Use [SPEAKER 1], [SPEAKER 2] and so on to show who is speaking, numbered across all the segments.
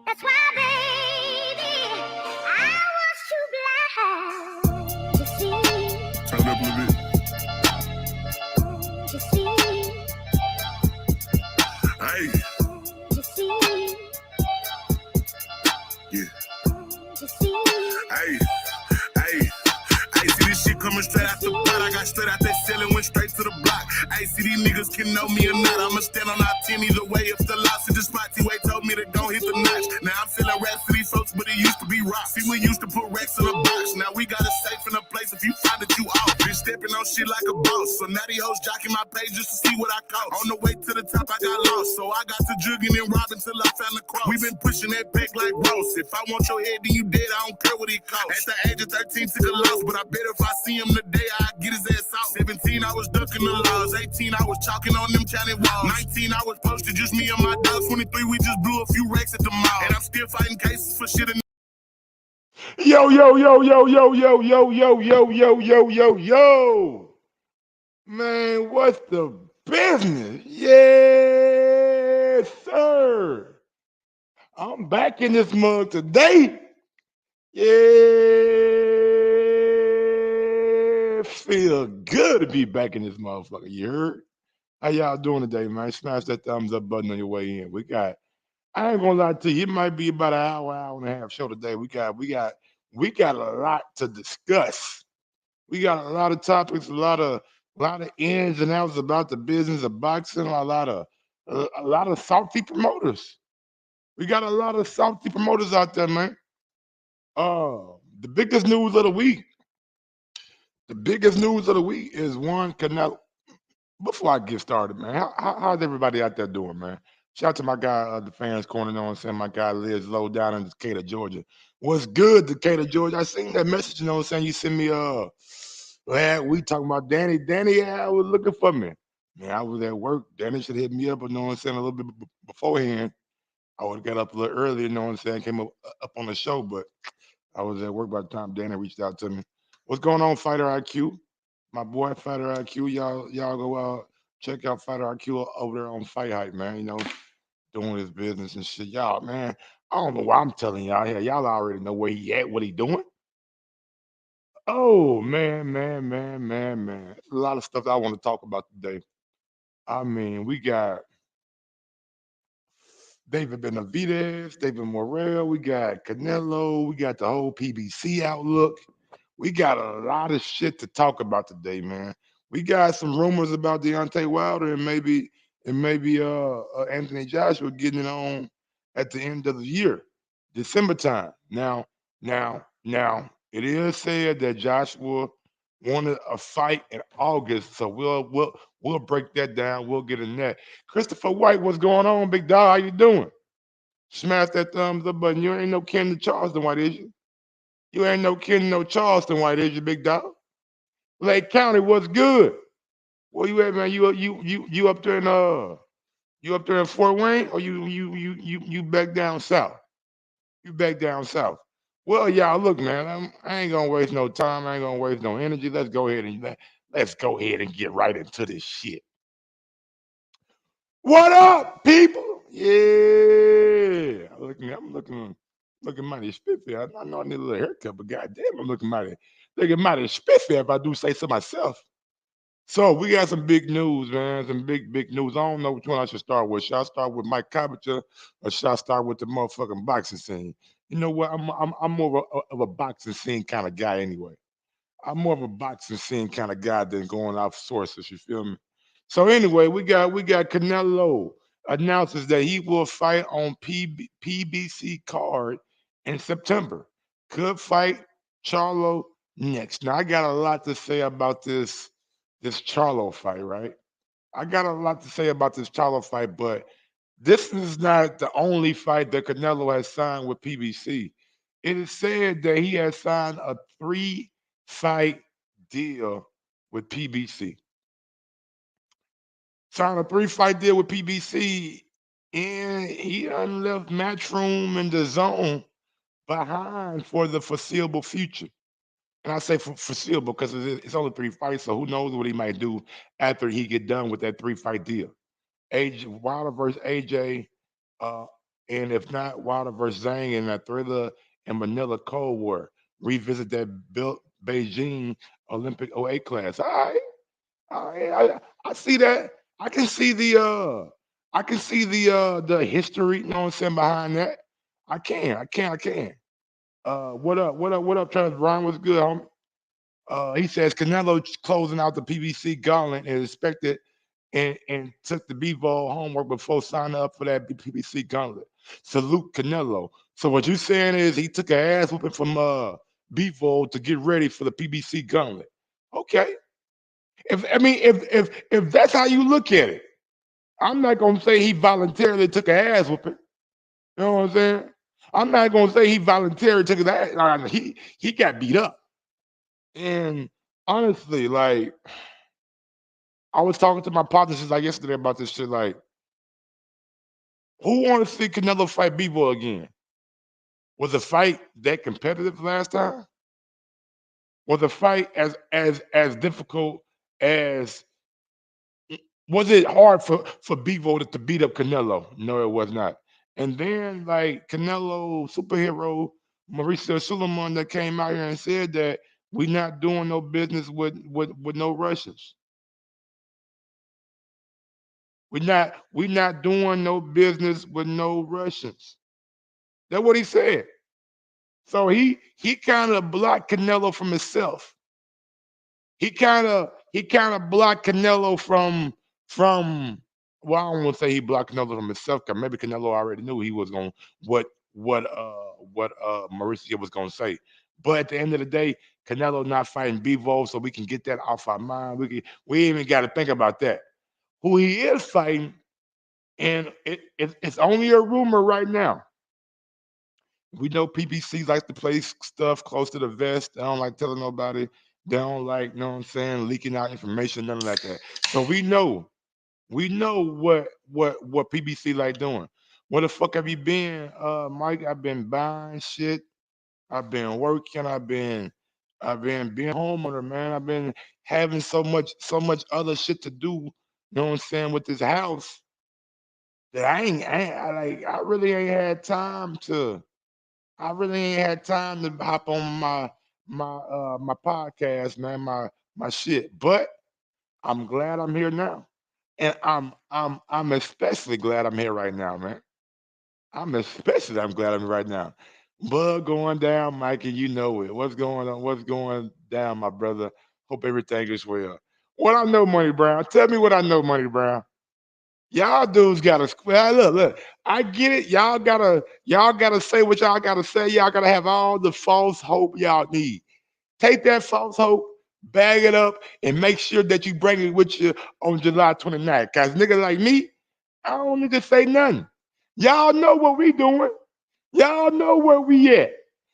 [SPEAKER 1] That's why, baby, I was too blind to see.
[SPEAKER 2] Turn it up a little bit.
[SPEAKER 1] To see.
[SPEAKER 2] Hey.
[SPEAKER 1] To see.
[SPEAKER 2] Yeah.
[SPEAKER 1] To see.
[SPEAKER 2] Hey. See this shit coming straight out the pot. I got straight out that selling, went straight to the block. Hey, see these niggas can know me or not. I'ma stand on our 10 either way. If the loss in the spot, T-Way told me to don't hit the notch. Now I'm selling rats to these folks, but it used to be rock. See, we used to put racks in a box. Now we got a safe in a place. If you find it, you off. Been stepping on shit like a boss. So now these hoes jocking my page just to see what I caught. On the way to the top, I got lost. So I got to jugging and robbing till I found the cross. We been pushing that pack like Ross. If I want your head, then you dead. I don't care what it costs. At the age of 13, took a loss, but I bet if I see him today, I get his ass out. 17, I was ducking the laws. 18, I was chalking on them China walls. 19, I was posted, just me and my dog. 23, we just blew a few racks at the mall. And I'm still fighting cases for shit.
[SPEAKER 3] Yo. Man, what's the business? Yes, sir. I'm back in this mug today. Yeah, feel good to be back in this motherfucker. You heard? How y'all doing today, man? Smash that thumbs up button on your way in. I ain't gonna lie to you, it might be about an hour and a half show today. We got a lot to discuss. We got a lot of topics, a lot of ins and outs about the business of boxing, a lot of salty promoters. We got a lot of salty promoters out there, man. The biggest news of the week. The biggest news of the week is one Canelo. Before I get started, man, how's everybody out there doing, man? Shout out to my guy, the fans corner, you know what I'm saying? My guy lives low down in Decatur, Georgia. What's good, Decatur, Georgia? I seen that message, you know what I'm saying? You sent me, we talking about Danny. Danny, yeah, was looking for me. Man, I was at work. Danny should hit me up, you know what I'm saying, a little bit beforehand. I would have got up a little earlier, you know what I'm saying, came up on the show, but I was at work by the time Danny reached out to me. What's going on, Fighter IQ? My boy, Fighter IQ. Y'all go out, check out Fighter IQ over there on Fight Hype, man. You know, doing his business and shit. Y'all, man, I don't know why I'm telling y'all here. Y'all already know where he at, what he doing. Oh, man. There's a lot of stuff I want to talk about today. I mean, we got David Benavidez, David Morrell, we got Canelo, we got the whole PBC outlook. We got a lot of shit to talk about today, man. We got some rumors about Deontay Wilder and maybe Anthony Joshua getting it on at the end of the year, December time. Now, it is said that Joshua wanted a fight in August, so we'll break that down. We'll get in that. Christopher White, what's going on, big dog? How you doing? Smash that thumbs up button. You ain't no kin to Charleston White, is you? You ain't no kin to no Charleston White, is you, big dog? Lake County, what's good? Where you at, man? You up there in Fort Wayne, or you back down south? You back down south. Well, y'all, look, man, I ain't gonna waste no time. I ain't gonna waste no energy. Let's go ahead and get right into this shit. What up, people? Yeah, I'm looking mighty spiffy. I know I need a little haircut, but goddamn, I'm looking mighty spiffy if I do say so myself. So we got some big news, man. Some big news. I don't know which one I should start with. Should I start with Mike Cobbage or should I start with the motherfucking boxing scene? You know what? I'm more of a boxing scene kind of guy anyway. I'm more of a boxing scene kind of guy than going off sources. You feel me? So anyway, we got Canelo announces that he will fight on PBC card in September. Could fight Charlo next. Now I got a lot to say about this Charlo fight, right? I got a lot to say about this Charlo fight, but this is not the only fight that Canelo has signed with PBC. It is said that he has signed a 3-fight deal with PBC. Signed a 3-fight deal with PBC, and he done left Matchroom and DAZN behind for the foreseeable future. And I say foreseeable because it's only 3 fights, so who knows what he might do after he get done with that 3-fight deal. Wilder versus AJ And if not, Wilder versus Zhang in that Thriller and Manila Cold War. Revisit that built Beijing Olympic '08 class. All right, I see that. I can see the history, you know what I'm saying, behind that. I can. What up, Travis Brown? What's good, homie? He says Canelo closing out the PBC gauntlet is expected and took the Bevo homework before signing up for that PBC gauntlet. Salute Canelo. So what you saying is he took an ass whooping from Bevo to get ready for the PBC gauntlet. Okay. If that's how you look at it, I'm not gonna say he voluntarily took an ass whooping. You know what I'm saying? I'm not gonna say he voluntarily took his ass. He got beat up. And honestly, like I was talking to my partners like yesterday about this shit. Like, who want to see Canelo fight Bebo again? Was the fight that competitive last time? Was the fight as difficult as? Was it hard for Bebo to beat up Canelo? No, it was not. And then like Canelo superhero Mauricio Suleiman that came out here and said that we not doing no business with no Russians. We not doing no business with no Russians. That's what he said. So he kind of blocked Canelo from himself. He kind of blocked Canelo from well, I don't want to say he blocked Canelo from himself because maybe Canelo already knew he was going what Mauricio was gonna say. But at the end of the day, Canelo not fighting Bivol, so we can get that off our mind. We even got to think about that. Who he is fighting, and it's only a rumor right now. We know PBC likes to play stuff close to the vest. They don't like telling nobody. They don't like, you know what I'm saying, leaking out information, nothing like that. So we know what PBC like doing. Where the fuck have you been, Mike? I've been buying shit. I've been working. I've been being a homeowner, man. I've been having so much other shit to do. You know what I'm saying, with this house that I really ain't had time to. I really ain't had time to hop on my podcast, man, my shit. But I'm glad I'm here now. And I'm especially glad I'm here right now, man. I'm glad I'm here right now. Bug going down, Mikey, you know it. What's going on? What's going down, my brother? Hope everything is well. What I know, Money Brown. Tell me what I know, Money Brown. Y'all dudes gotta square. Look. I get it. Y'all gotta say what y'all gotta say. Y'all gotta have all the false hope y'all need. Take that false hope, bag it up, and make sure that you bring it with you on July 29th. Cause niggas like me, I don't need to say nothing. Y'all know what we doing. Y'all know where we at.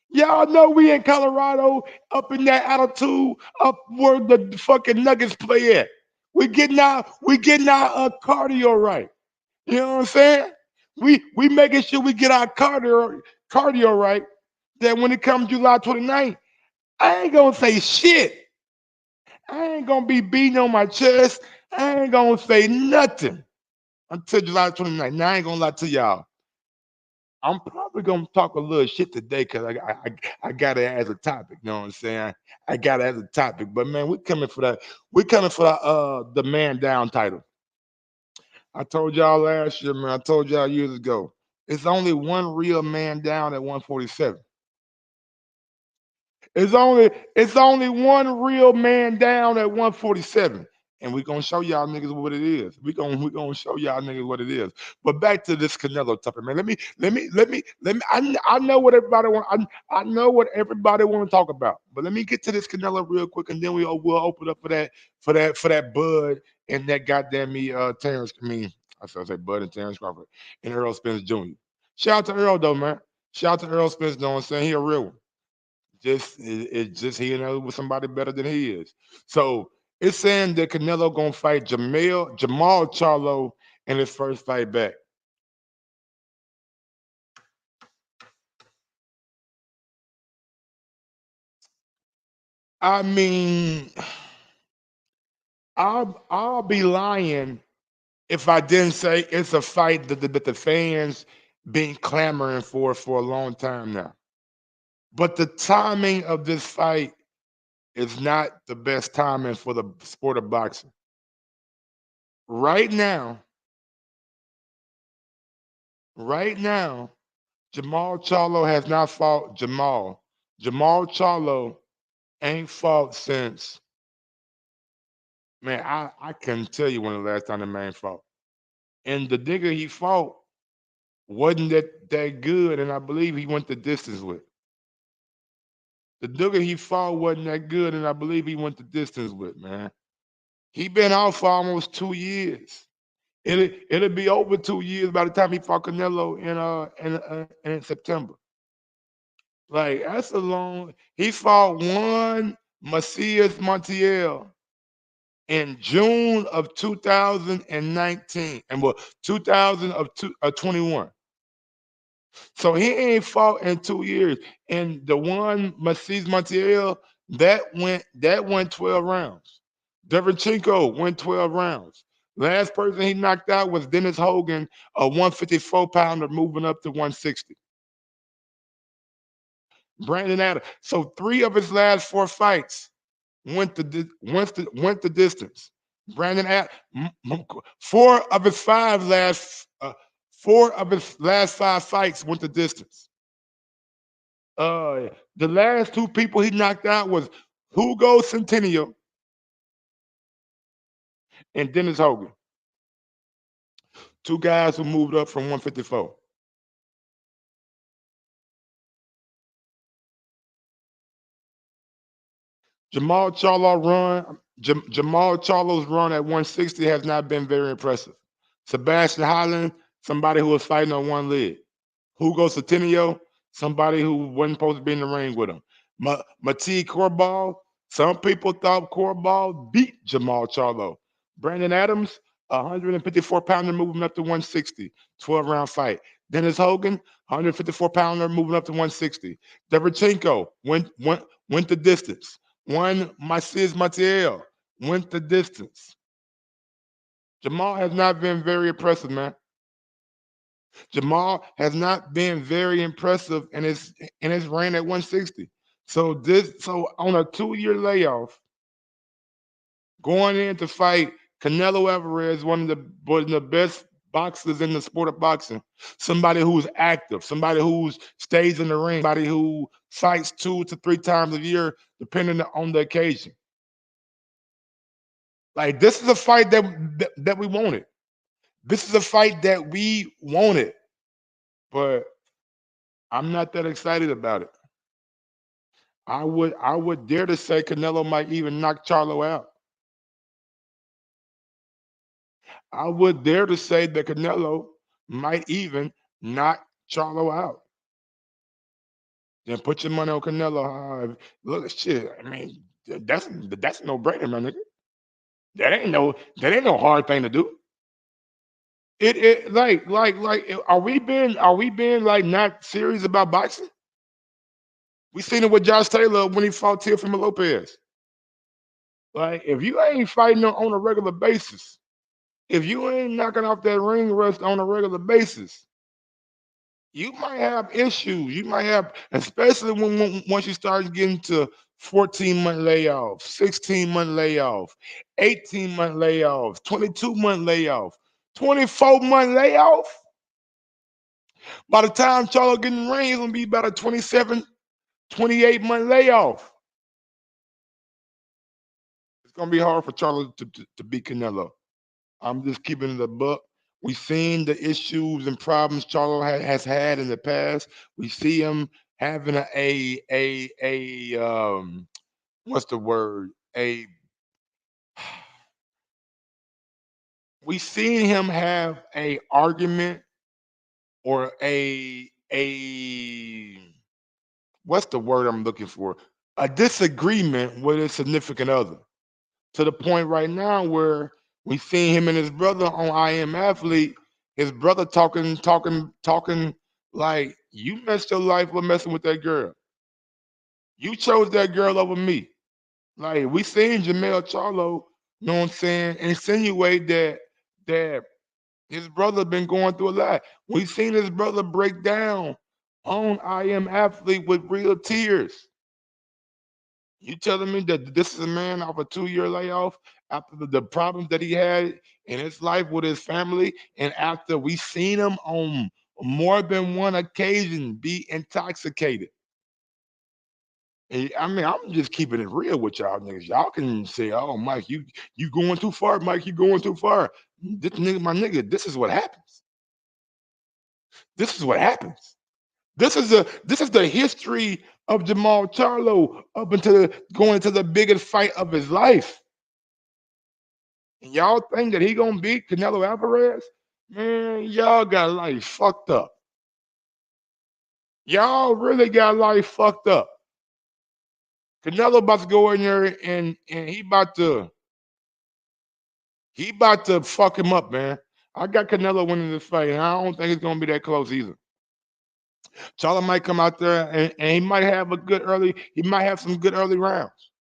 [SPEAKER 3] Y'all know we in Colorado, up in that altitude, up where the fucking Nuggets play at. We getting our cardio right. You know what I'm saying? We making sure we get our cardio right. That when it comes July 29th, I ain't gonna say shit. I ain't gonna be beating on my chest. I ain't gonna say nothing until July 29th. Now I ain't gonna lie to y'all. I'm probably gonna talk a little shit today because I got it as a topic. You know what I'm saying? I got it as a topic. But man, we coming for that. We coming for the man down title. I told y'all last year, man. I told y'all years ago. It's only one real man down at 147. It's only one real man down at 147. And we're gonna show y'all niggas what it is. We gonna show y'all niggas what it is. But back to this Canelo topic, man. Let me. I know what everybody want. I know what everybody want to talk about. But let me get to this Canelo real quick, and then we'll open up for that Bud and that goddamn me Terrence. I said Bud and Terrence Crawford and Earl Spence Jr. Shout out to Earl though, man. Shout out to Earl Spence. Know what I'm saying? He a real one. It's just he with somebody better than he is. So it's saying that Canelo gonna fight Jamal Charlo in his first fight back. I mean, I'll be lying if I didn't say it's a fight that the fans been clamoring for a long time now. But the timing of this fight is not the best timing for the sport of boxing. Right now, Jamal Charlo has not fought Jamal. Jamal Charlo ain't fought since, man, I couldn't tell you when the last time the man fought. And the nigga he fought wasn't that good, and I believe he went the distance with. The nigga he fought wasn't that good, and I believe he went the distance with, man. He been out for almost 2 years. It'll be over 2 years by the time he fought Canelo in September. Like, that's a long. He fought one Macias Montiel in June of 2019, and well, 2021. So he ain't fought in 2 years. And the one Macias Montiel that went 12 rounds. Derevchenko went 12 rounds. Last person he knocked out was Dennis Hogan, a 154 pounder moving up to 160. Brandon Adams. So 3 of his last 4 fights went the distance. Brandon Adams, 4 of his 5 last 5 fights went the distance. The last 2 people he knocked out was Hugo Centennial and Dennis Hogan. 2 guys who moved up from 154. Jamal Charlo's run at 160 has not been very impressive. Sebastian Holland, somebody who was fighting on one leg. Hugo Centennial, somebody who wasn't supposed to be in the ring with him. Mati Corball, some people thought Corball beat Jamal Charlo. Brandon Adams, 154 pounder moving up to 160, 12-round fight. Dennis Hogan, 154 pounder moving up to 160. Derevchenko went the distance. One Macias Montiel went the distance. Jamal has not been very impressive, man. Jamal has not been very impressive in his reign at 160. So on a 2-year layoff, going in to fight Canelo Alvarez, one of the best boxers in the sport of boxing, somebody who's active, somebody who stays in the ring, somebody who fights 2 to 3 times a year, depending on the occasion. Like, this is a fight that we wanted. This is a fight that we wanted, but I'm not that excited about it. I would dare to say Canelo might even knock Charlo out. I would dare to say that Canelo might even knock Charlo out. Then put your money on Canelo. Look, shit. I mean, that's no brainer, my nigga. That ain't no hard thing to do. It like are we being like not serious about boxing? We seen it with Josh Taylor when he fought Teofimo Lopez. Like, if you ain't fighting on a regular basis, if you ain't knocking off that ring rust on a regular basis, you might have issues. You might have, especially once you start getting to 14-month layoff, 16-month layoff, 18-month layoff, 22-month layoff, 24-month layoff. By the time Charlo get in the ring, it's gonna be about a 27, 28-month layoff. It's gonna be hard for Charlo to beat Canelo. I'm just keeping it a buck. We've seen the issues and problems Charlo has had in the past. We see him having what's the word? We seen him have a argument or what's the word I'm looking for? A disagreement with his significant other. To the point right now where we seen him and his brother on I Am Athlete, his brother talking like, you messed your life with messing with that girl. You chose that girl over me. Like, we seen Jamel Charlo, you know what I'm saying, insinuate that His brother been going through a lot. We seen his brother break down on I Am Athlete with real tears. You telling me that this is a man off a 2-year layoff after the problems that he had in his life with his family, and after we seen him on more than one occasion be intoxicated. I mean, I'm just keeping it real with y'all niggas. Y'all can say, "Oh, Mike, you going too far, Mike. You going too far." This nigga, my nigga, this is what happens. This is what happens. This is the history of Jamal Charlo up until going into the biggest fight of his life. And y'all think that he gonna beat Canelo Alvarez? Man, y'all got life fucked up. Y'all really got life fucked up. Canelo about to go in there and he about to fuck him up, man. I got Canelo winning this fight, and I don't think it's gonna be that close either. Charlo might come out there and he might have he might have some good early rounds.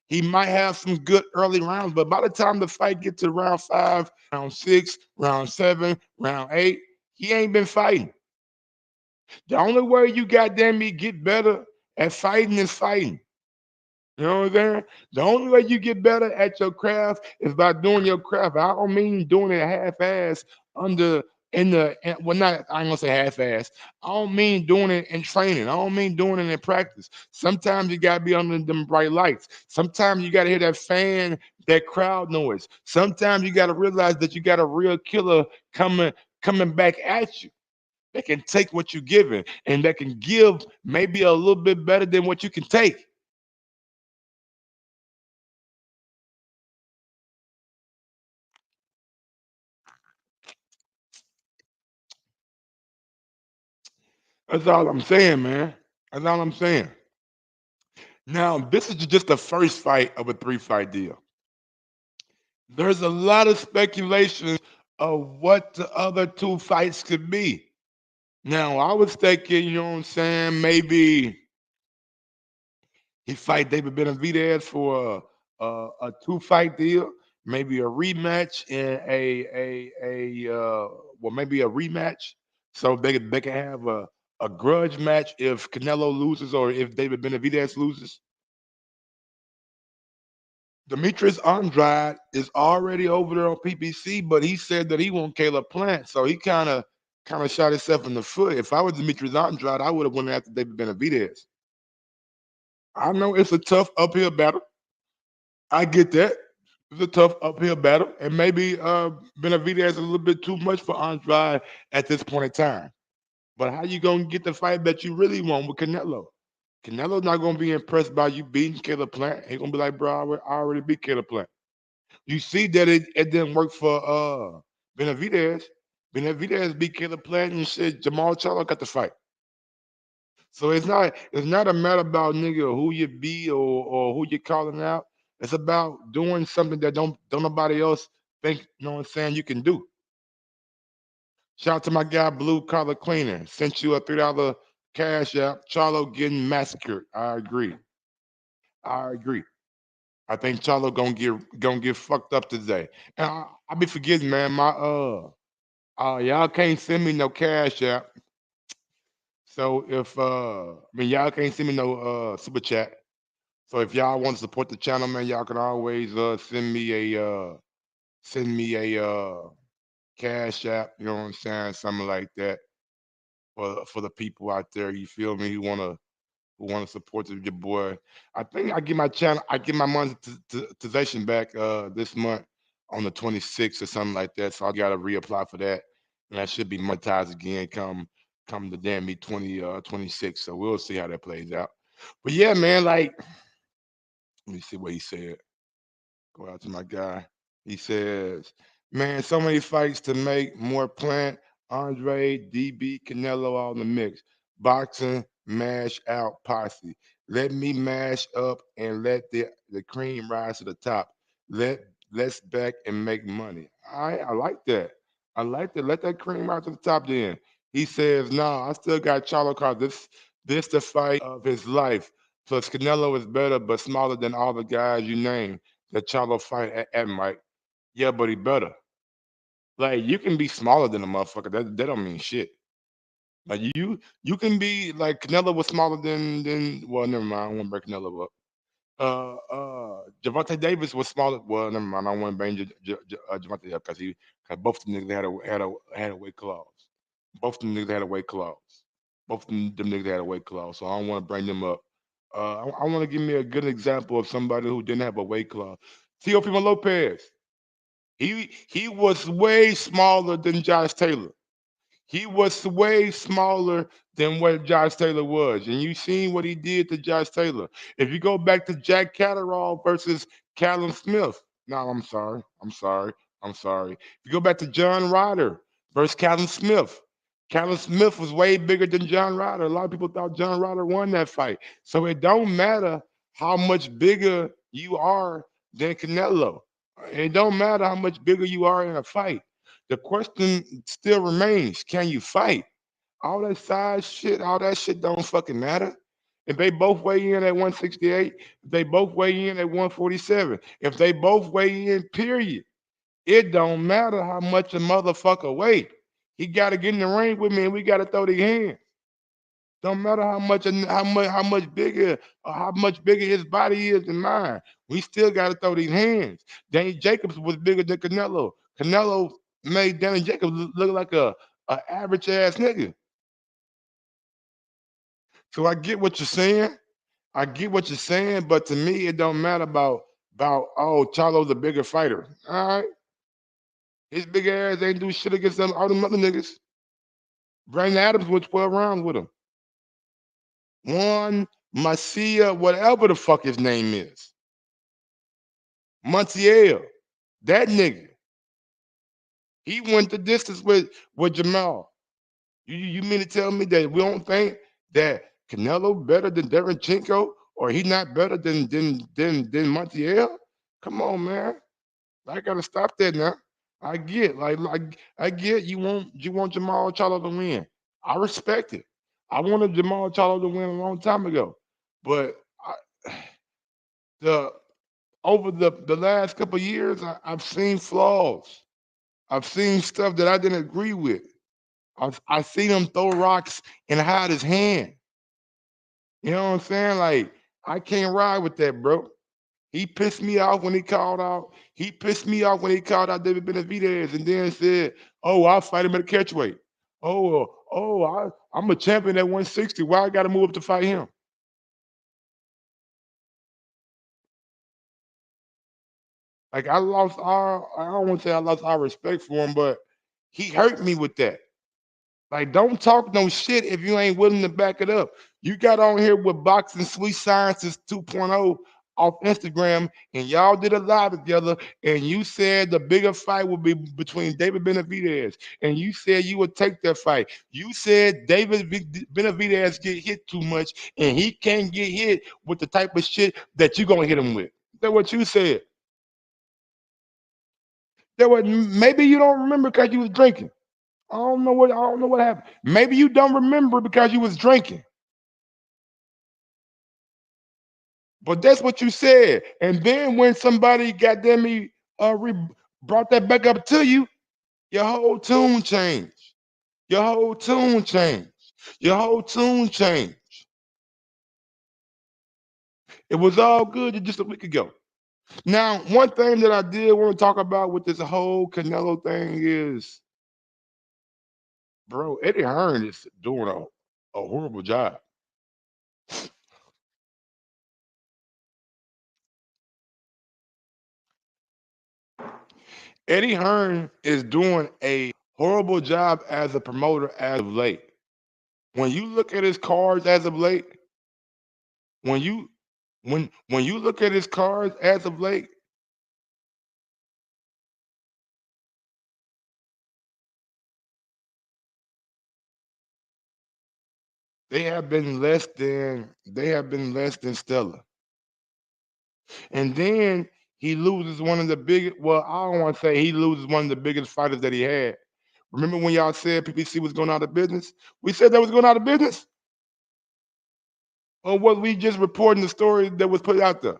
[SPEAKER 3] He might have some good early rounds, but by the time the fight gets to round 5, round 6, round 7, round 8, he ain't been fighting. The only way you goddamn me get better at fighting is fighting. You know what I'm saying? The only way you get better at your craft is by doing your craft. I don't mean doing it half-ass under well, not I ain't gonna say half-ass. I don't mean doing it in training. I don't mean doing it in practice. Sometimes you gotta be under them bright lights. Sometimes you gotta hear that fan, that crowd noise. Sometimes you gotta realize that you got a real killer coming back at you. That can take what you're giving and that can give maybe a little bit better than what you can take. That's all I'm saying, man. That's all I'm saying. Now, this is just the first fight of a 3-fight deal. There's a lot of speculation of what the other 2 fights could be. Now, I was thinking, you know what I'm saying, maybe he fight David Benavidez for a 2-fight deal, maybe a rematch and well, maybe a rematch, so they can have a grudge match if Canelo loses or if David Benavidez loses. Demetrius Andrade is already over there on PPC, but he said that he want Caleb Plant, so he kind of shot himself in the foot. If I was Demetrius Andrade, I would have went after David Benavidez. I know it's a tough uphill battle. I get that. It's a tough uphill battle, and maybe Benavidez is a little bit too much for Andrade at this point in time. But how you gonna get the fight that you really want with Canelo? Canelo's not gonna be impressed by you beating Caleb Plant. He's gonna be like, bro, I already beat Caleb Plant. You see that it didn't work for Benavidez. Benavidez beat Caleb Plant and said Jamal Charlo got the fight. So it's not a matter about nigga who you be or who you calling out. It's about doing something that don't nobody else think, you know what I'm saying, you can do. Shout out to my guy Blue Collar Cleaner. Sent you a $3 cash app. Charlo getting massacred. I agree. I agree. I think Charlo gonna get fucked up today. And I be forgetting, man. Y'all can't send me no cash app. So if I mean y'all can't send me no super chat. So if y'all want to support the channel, man, y'all can always send me a cash app. You know what I'm saying? Something like that for the people out there. You feel me? Who wanna support your boy. I think I get my monetization back this month on the 26th or something like that. So I gotta reapply for that. And I should be monetized again come the damn me 26. So we'll see how that plays out. But yeah, man, like let me see what he said. Go out to my guy. He says, "Man, so many fights to make. More Plant, Andre, DB, Canelo all in the mix. Boxing, mash out posse. Let me mash up and let the cream rise to the top. Let's back and make money." I like that. I like that. Let that cream rise to the top. Then he says, "No, I still got Charlo card. This the fight of his life. Plus Canelo is better, but smaller than all the guys you named that Charlo fight at Mike. Yeah, but he better. Like you can be smaller than a motherfucker. That don't mean shit. Like you can be like Canelo was smaller than well, never mind. I don't want to break Canelo up. Javante Davis was smaller. Well, never mind. I don't want to bring Javante up because both the niggas had a weight clause. Both of them niggas had a weight clause. Both of them niggas had a weight clause. So I don't want to bring them up. I want to give me a good example of somebody who didn't have a weight clause. Teofimo Lopez. He was way smaller than Josh Taylor. He was way smaller than what Josh Taylor was. And you seen what he did to Josh Taylor. If you go back to Jack Catterall versus Callum Smith. No, I'm sorry. I'm sorry. I'm sorry. If you go back to John Ryder versus Callum Smith. Callum Smith was way bigger than John Ryder. A lot of people thought John Ryder won that fight. So it don't matter how much bigger you are than Canelo. It don't matter how much bigger you are in a fight. The question still remains: can you fight? All that size shit, all that shit don't fucking matter. If they both weigh in at 168, if they both weigh in at 147, if they both weigh in, period, it don't matter how much a motherfucker weigh. He got to get in the ring with me, and we got to throw the hands. Don't matter how much bigger or how much bigger his body is than mine. We still got to throw these hands. Danny Jacobs was bigger than Canelo. Canelo made Danny Jacobs look like a average ass nigga. So I get what you're saying. I get what you're saying, but to me, it don't matter about oh, Charlo's a bigger fighter. All right, his big ass ain't do shit against them all them other niggas. Brandon Adams went 12 rounds with him. Juan Macia, whatever the fuck his name is. Montiel, that nigga. He went the distance with Jamal. You mean to tell me that we don't think that Canelo better than Derenchenko or he not better than Montiel? Come on, man. I gotta stop that now. I get like I get you want Jamal Charlo to win. I respect it. I wanted Jamal Charlo to win a long time ago, but the over the last couple of years, I've seen flaws. I've seen stuff that I didn't agree with. I seen him throw rocks and hide his hand. You know what I'm saying? Like I can't ride with that, bro. He pissed me off when he called out. He pissed me off when he called out David Benavidez and then said, "Oh, I'll fight him at a catchweight. I'm a champion at 160. Why I got to move up to fight him?" Like I don't want to say I lost all respect for him, but he hurt me with that. Like, don't talk no shit if you ain't willing to back it up. You got on here with Boxing Sweet Sciences 2.0 off Instagram, and y'all did a live together, and you said the bigger fight would be between David Benavidez, and you said you would take that fight. You said Benavidez get hit too much, and he can't get hit with the type of shit that you gonna hit him with. That's what you said. Maybe you don't remember because you was drinking. I don't know what happened. Maybe you don't remember because you was drinking. But that's what you said. And then when somebody goddamn me brought that back up to you, your whole tune changed. Your whole tune changed. Your whole tune changed. It was all good just a week ago. Now, one thing that I did want to talk about with this whole Canelo thing is, bro, Eddie Hearn is doing a horrible job. Eddie Hearn is doing a horrible job as a promoter as of late. When you look at his cards as of late, when you when you look at his cards as of late, they have been less than stellar. And then he loses one of the biggest. Well, I don't want to say he loses one of the biggest fighters that he had. Remember when y'all said PPC was going out of business? We said that was going out of business, or was we just reporting the story that was put out there?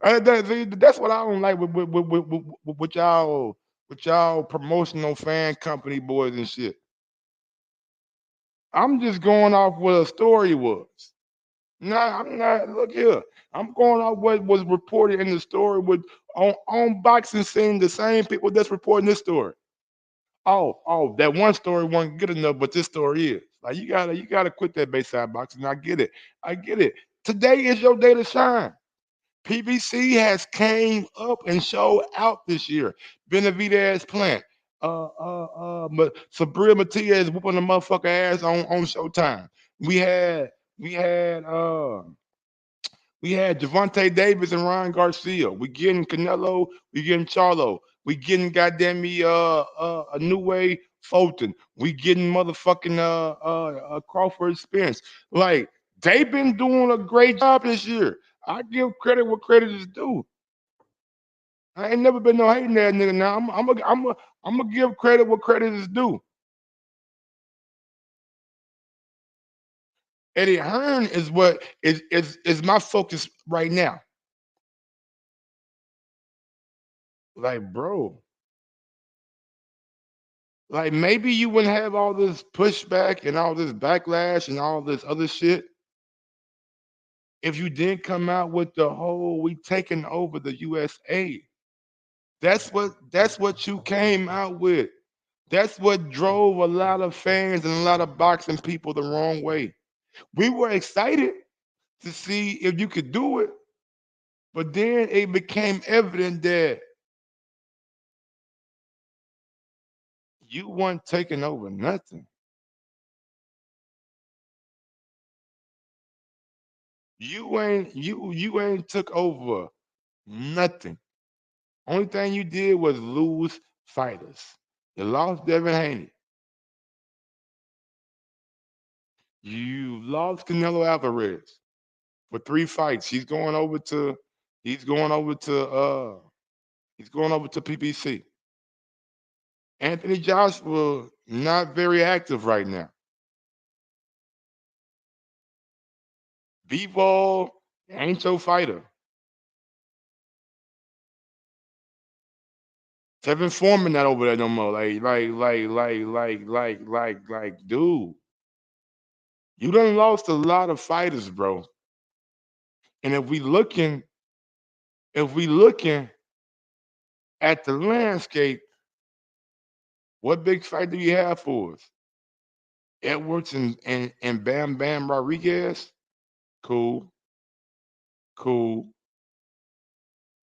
[SPEAKER 3] That's what I don't like with y'all promotional fan company boys and shit. I'm just going off what a story was. No, I'm not. Look here. I'm going off what was reported in the story with on boxing scene, the same people that's reporting this story. Oh, that one story wasn't good enough, but this story is. Like you gotta quit that Bayside boxing. I get it. I get it. Today is your day to shine. PBC has came up and showed out this year. Benavidez Plant. Sabria Matias whooping the motherfucker ass on Showtime. We had we had uh we had Javante Davis and Ryan Garcia. We getting Canelo. We getting Charlo. We getting goddamn me a new way Fulton. We getting motherfucking Crawford Spence. Like they been doing a great job this year. I give credit what credit is due. I ain't never been no hating that nigga. Now I'm gonna give credit what credit is due. Eddie Hearn is what is my focus right now. Like, bro, like maybe you wouldn't have all this pushback and all this backlash and all this other shit if you didn't come out with the whole we taking over the USA. That's what you came out with. That's what drove a lot of fans and a lot of boxing people the wrong way. We were excited to see if you could do it, but then it became evident that you weren't taking over nothing. You ain't took over nothing. Only thing you did was lose fighters. You lost Devin Haney. You lost Canelo Alvarez for 3 fights. He's going over to he's going over to PBC. Anthony Joshua not very active right now. Bivol ain't your fighter. Tevin Foreman not over there no more. Dude, you done lost a lot of fighters, bro. And if we looking at the landscape, what big fight do you have for us? Edwards and Bam Bam Rodriguez? Cool, cool.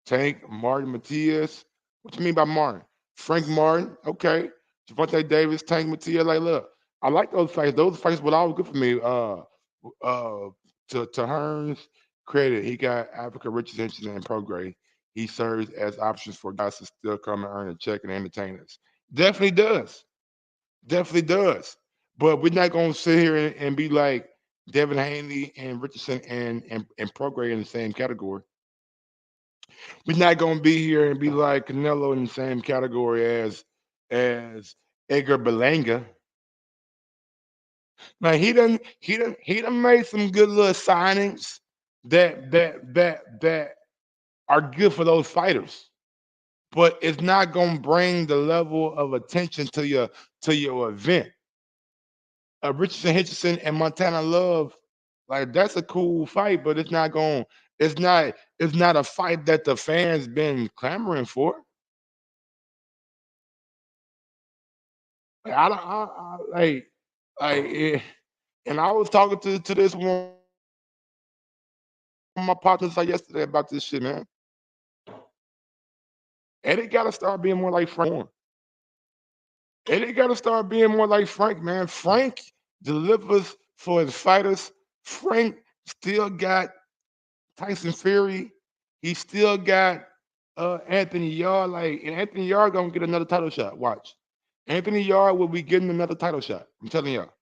[SPEAKER 3] Tank, Martin Matias. What you mean by Martin? Frank Martin, okay. Javante Davis, Tank Matias. Like, look, I like those fights. Those fights were always good for me. Uh, to Hearn's credit, he got Africa Richardson and Prograde. He serves as options for guys to still come and earn a check and entertain us. Definitely does. Definitely does. But we're not gonna sit here and be like Devin Haney and Richardson and Prograde in the same category. We're not gonna be here and be like Canelo in the same category as Edgar Berlanga. Now he done made some good little signings that are good for those fighters, but it's not gonna bring the level of attention to your event. Richardson Hitchison and Montana Love, like that's a cool fight, but it's not a fight that the fans been clamoring for. Like, I don't like and I was talking to this one of my partners like yesterday about this shit, man. Eddie got to start being more like Frank Warren. Eddie got to start being more like Frank, man. Frank delivers for his fighters. Frank still got Tyson Fury. He still got Anthony Yard. Like, and Anthony Yard gonna get another title shot. Watch. Anthony Yard will be getting another title shot. I'm telling y'all.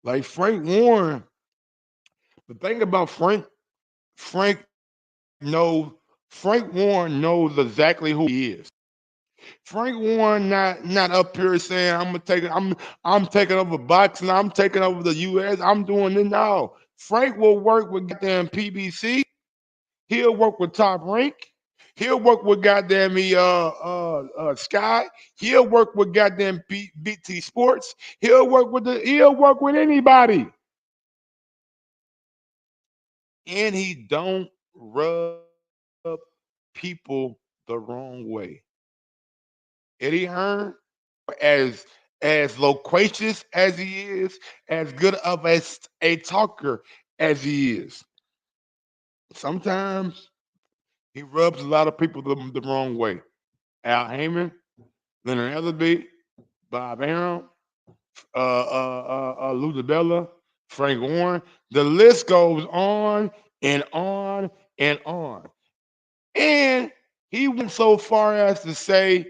[SPEAKER 3] Like Frank Warren, the thing about Frank knows Frank Warren knows exactly who he is. Frank Warren not up here saying I'm taking over boxing, I'm taking over the US, I'm doing it now. Frank will work with goddamn PBC. He'll work with Top Rank. He'll work with goddamn me Sky. He'll work with goddamn BT Sports. He'll work with anybody. And he don't rub people the wrong way. Eddie Hearn, as loquacious as he is, as good of a talker as he is, sometimes he rubs a lot of people the wrong way. Al Heyman, Leonard Ellerby, Bob Arum, Luther Bella, Frank Warren. The list goes on and on and on. And he went so far as to say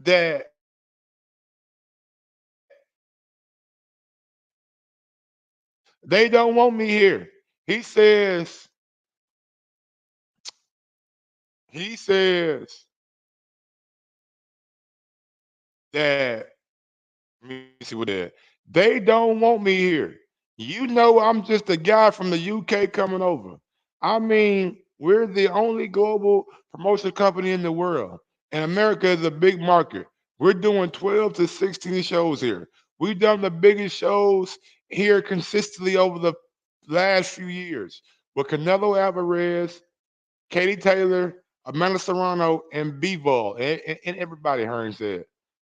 [SPEAKER 3] that they don't want me here. He says, he says that, let me see what that. They don't want me here. You know, I'm just a guy from the UK coming over. I mean, we're the only global promotion company in the world, and America is a big market. We're doing 12 to 16 shows here. We've done the biggest shows here consistently over the last few years with Canelo Alvarez, Katie Taylor, Amanda Serrano, and Bivol, and everybody. Hearn said.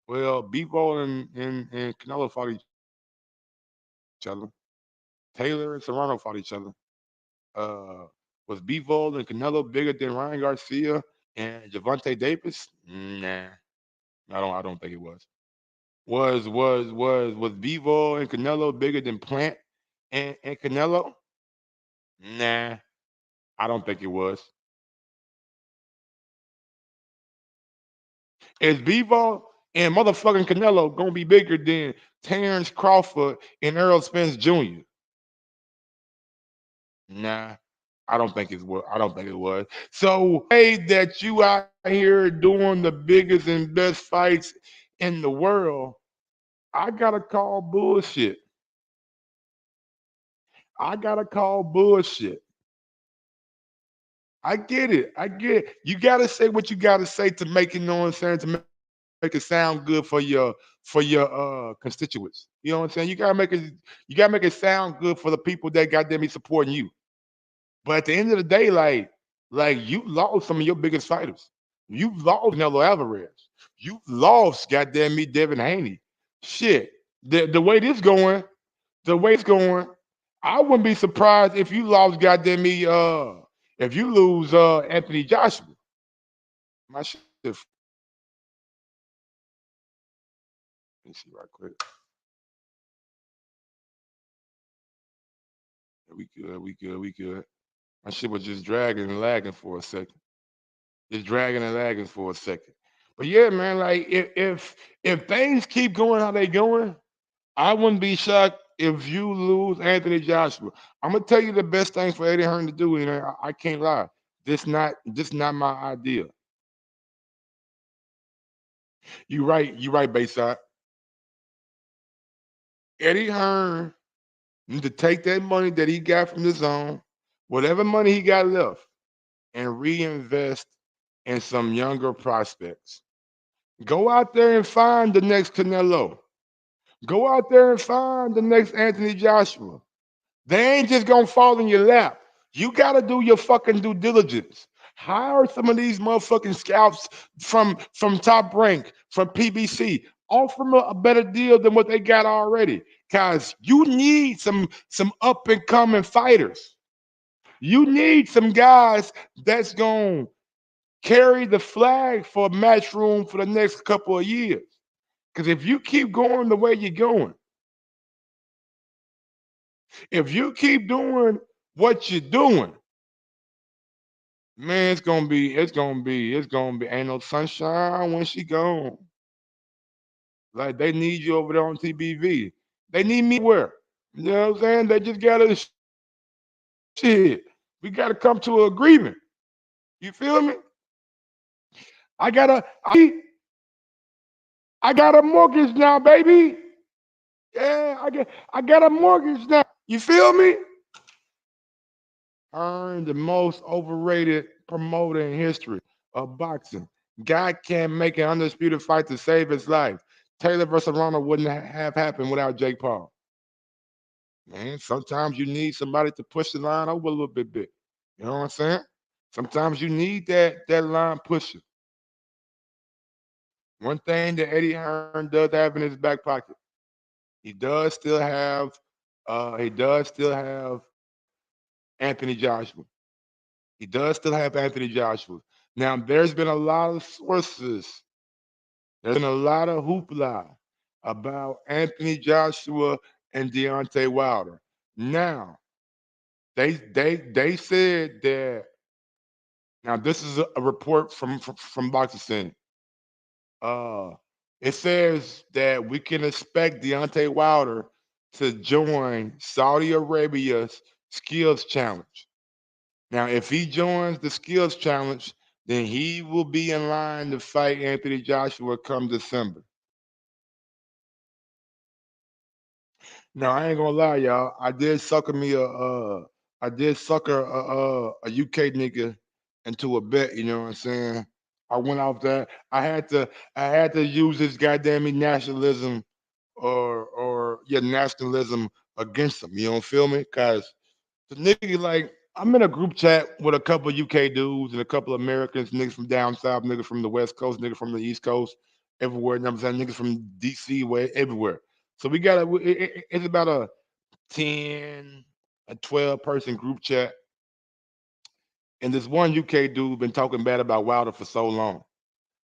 [SPEAKER 3] Well, Bivol and Canelo fought each other. Taylor and Serrano fought each other. Uh, was Bivol and Canelo bigger than Ryan Garcia and Javante Davis? Nah, I don't think it was. Was Bivol and Canelo bigger than Plant and Canelo? Nah, I don't think it was. Is Bivol and motherfucking Canelo gonna be bigger than Terrence Crawford and Earl Spence Jr.? Nah, I don't think it was. So hey, that you out here doing the biggest and best fights in the world, I gotta call bullshit. I gotta call bullshit. I get it. I get it. You gotta say what you gotta say to make it, you know what I'm saying, to make it sound good for your constituents. You know what I'm saying? You gotta make it sound good for the people that goddamn me supporting you. But at the end of the day, like you lost some of your biggest fighters. You lost Canelo Alvarez. You lost goddamn me Devin Haney. Shit. The way this going, I wouldn't be surprised if you lost goddamn me if you lose Anthony Joshua. My shit. Let me see right quick. We good, we good, we good. My shit was just dragging and lagging for a second. Just dragging and lagging for a second. But yeah, man, like if things keep going how they going, I wouldn't be shocked if you lose Anthony Joshua. I'm gonna tell you the best thing for Eddie Hearn to do, and I can't lie. This not my idea. You right, Bayside. Eddie Hearn need to take that money that he got from the zone, whatever money he got left, and reinvest in some younger prospects. Go out there and find the next Canelo. Go out there and find the next Anthony Joshua. They ain't just gonna fall in your lap. You gotta do your fucking due diligence. Hire some of these motherfucking scouts from Top Rank, from PBC. Offer them a better deal than what they got already. Cause you need some up and coming fighters. You need some guys that's gonna carry the flag for Matchroom for the next couple of years. Because if you keep going the way you're going, if you keep doing what you're doing, man, ain't no sunshine when she gone. Like they need you over there on TBV. They need me where? You know what I'm saying? They just gotta shit. We gotta come to an agreement. You feel me? I got a I got a mortgage now, baby. Yeah, I got a mortgage now. You feel me? Earned the most overrated promoter in history of boxing. Guy can't make an undisputed fight to save his life. Taylor versus Ronald wouldn't have happened without Jake Paul. Man, sometimes you need somebody to push the line over a little bit. You know what I'm saying? Sometimes you need that line pusher. One thing that Eddie Hearn does have in his back pocket, he does still have Anthony Joshua. He does still have Anthony Joshua. Now there's been a lot of sources, there's been a lot of hoopla about Anthony Joshua and Deontay Wilder. Now they said that. Now this is a report from Boxing Scene. Uh, it says that we can expect Deontay Wilder to join Saudi Arabia's skills challenge. Now, if he joins the skills challenge, then he will be in line to fight Anthony Joshua come December. Now, I ain't gonna lie, y'all. I did sucker a UK nigga into a bet. You know what I'm saying? I went off that. I had to use this goddamn nationalism or yeah nationalism against him. You don't feel me? Cause the nigga like I'm in a group chat with a couple of UK dudes and a couple of Americans, niggas from down south, niggas from the West Coast, niggas from the East Coast, everywhere. You know what I'm saying? Niggas from DC, way everywhere. So we got it's about a 10, a 12 person group chat. And this one UK dude been talking bad about Wilder for so long.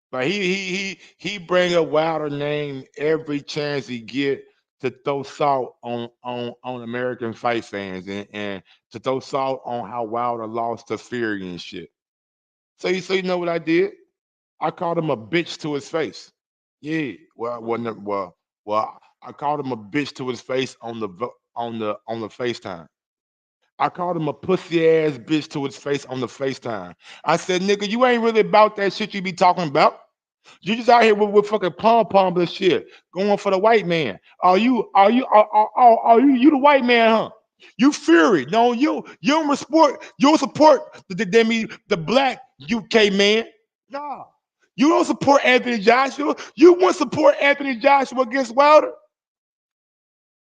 [SPEAKER 3] But he bring up Wilder name every chance he get to throw salt on American fight fans and to throw salt on how Wilder lost to Fury and shit. So you know what I did? I called him a bitch to his face. Yeah, well, I called him a bitch to his face on the FaceTime. I called him a pussy ass bitch to his face on the FaceTime. I said, nigga, you ain't really about that shit you be talking about. You just out here with fucking pom pom and shit, going for the white man. Are you the white man, huh? You Fury. No, you don't support the black UK man. Nah. You don't support Anthony Joshua. You want to support Anthony Joshua against Wilder?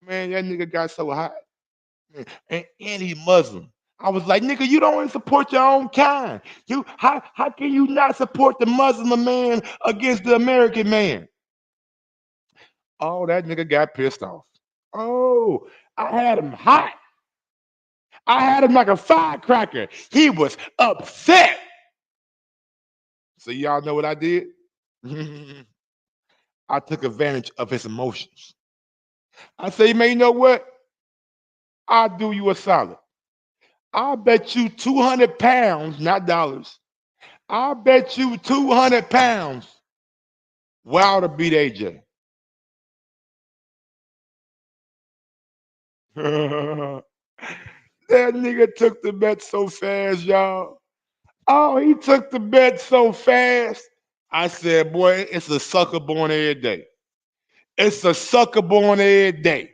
[SPEAKER 3] Man, that nigga got so hot. And he Muslim. I was like, nigga, you don't even support your own kind. How can you not support the Muslim man against the American man? Oh, that nigga got pissed off. Oh, I had him hot. I had him like a firecracker. He was upset. So y'all know what I did? I took advantage of his emotions. I say, man, you know what? I'll do you a solid. I'll bet you 200 pounds, not dollars. I'll bet you 200 pounds Wilder beat AJ. That nigga took the bet so fast, y'all. Oh, he took the bet so fast. I said, boy, it's a sucker born every day. It's a sucker born every day.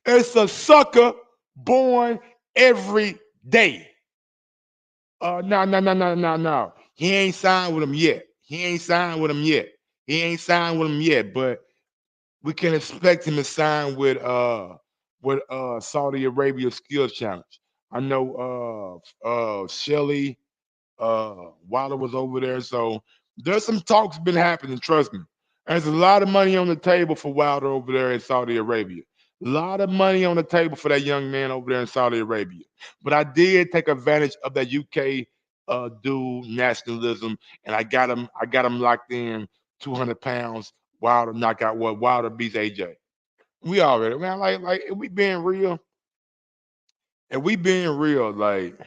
[SPEAKER 3] It's a sucker born every day. No. He ain't signed with him yet. He ain't signed with him yet. He ain't signed with him yet, but we can expect him to sign with Saudi Arabia Skills Challenge. I know Shelly Wilder was over there, so there's some talks been happening. Trust me, there's a lot of money on the table for Wilder over there in Saudi Arabia. A lot of money on the table for that young man over there in Saudi Arabia. But I did take advantage of that UK dude nationalism, and I got him. I got him locked in 200 pounds. Wilder knockout. What Wilder beats AJ. We already man like if we being real. If we being real, like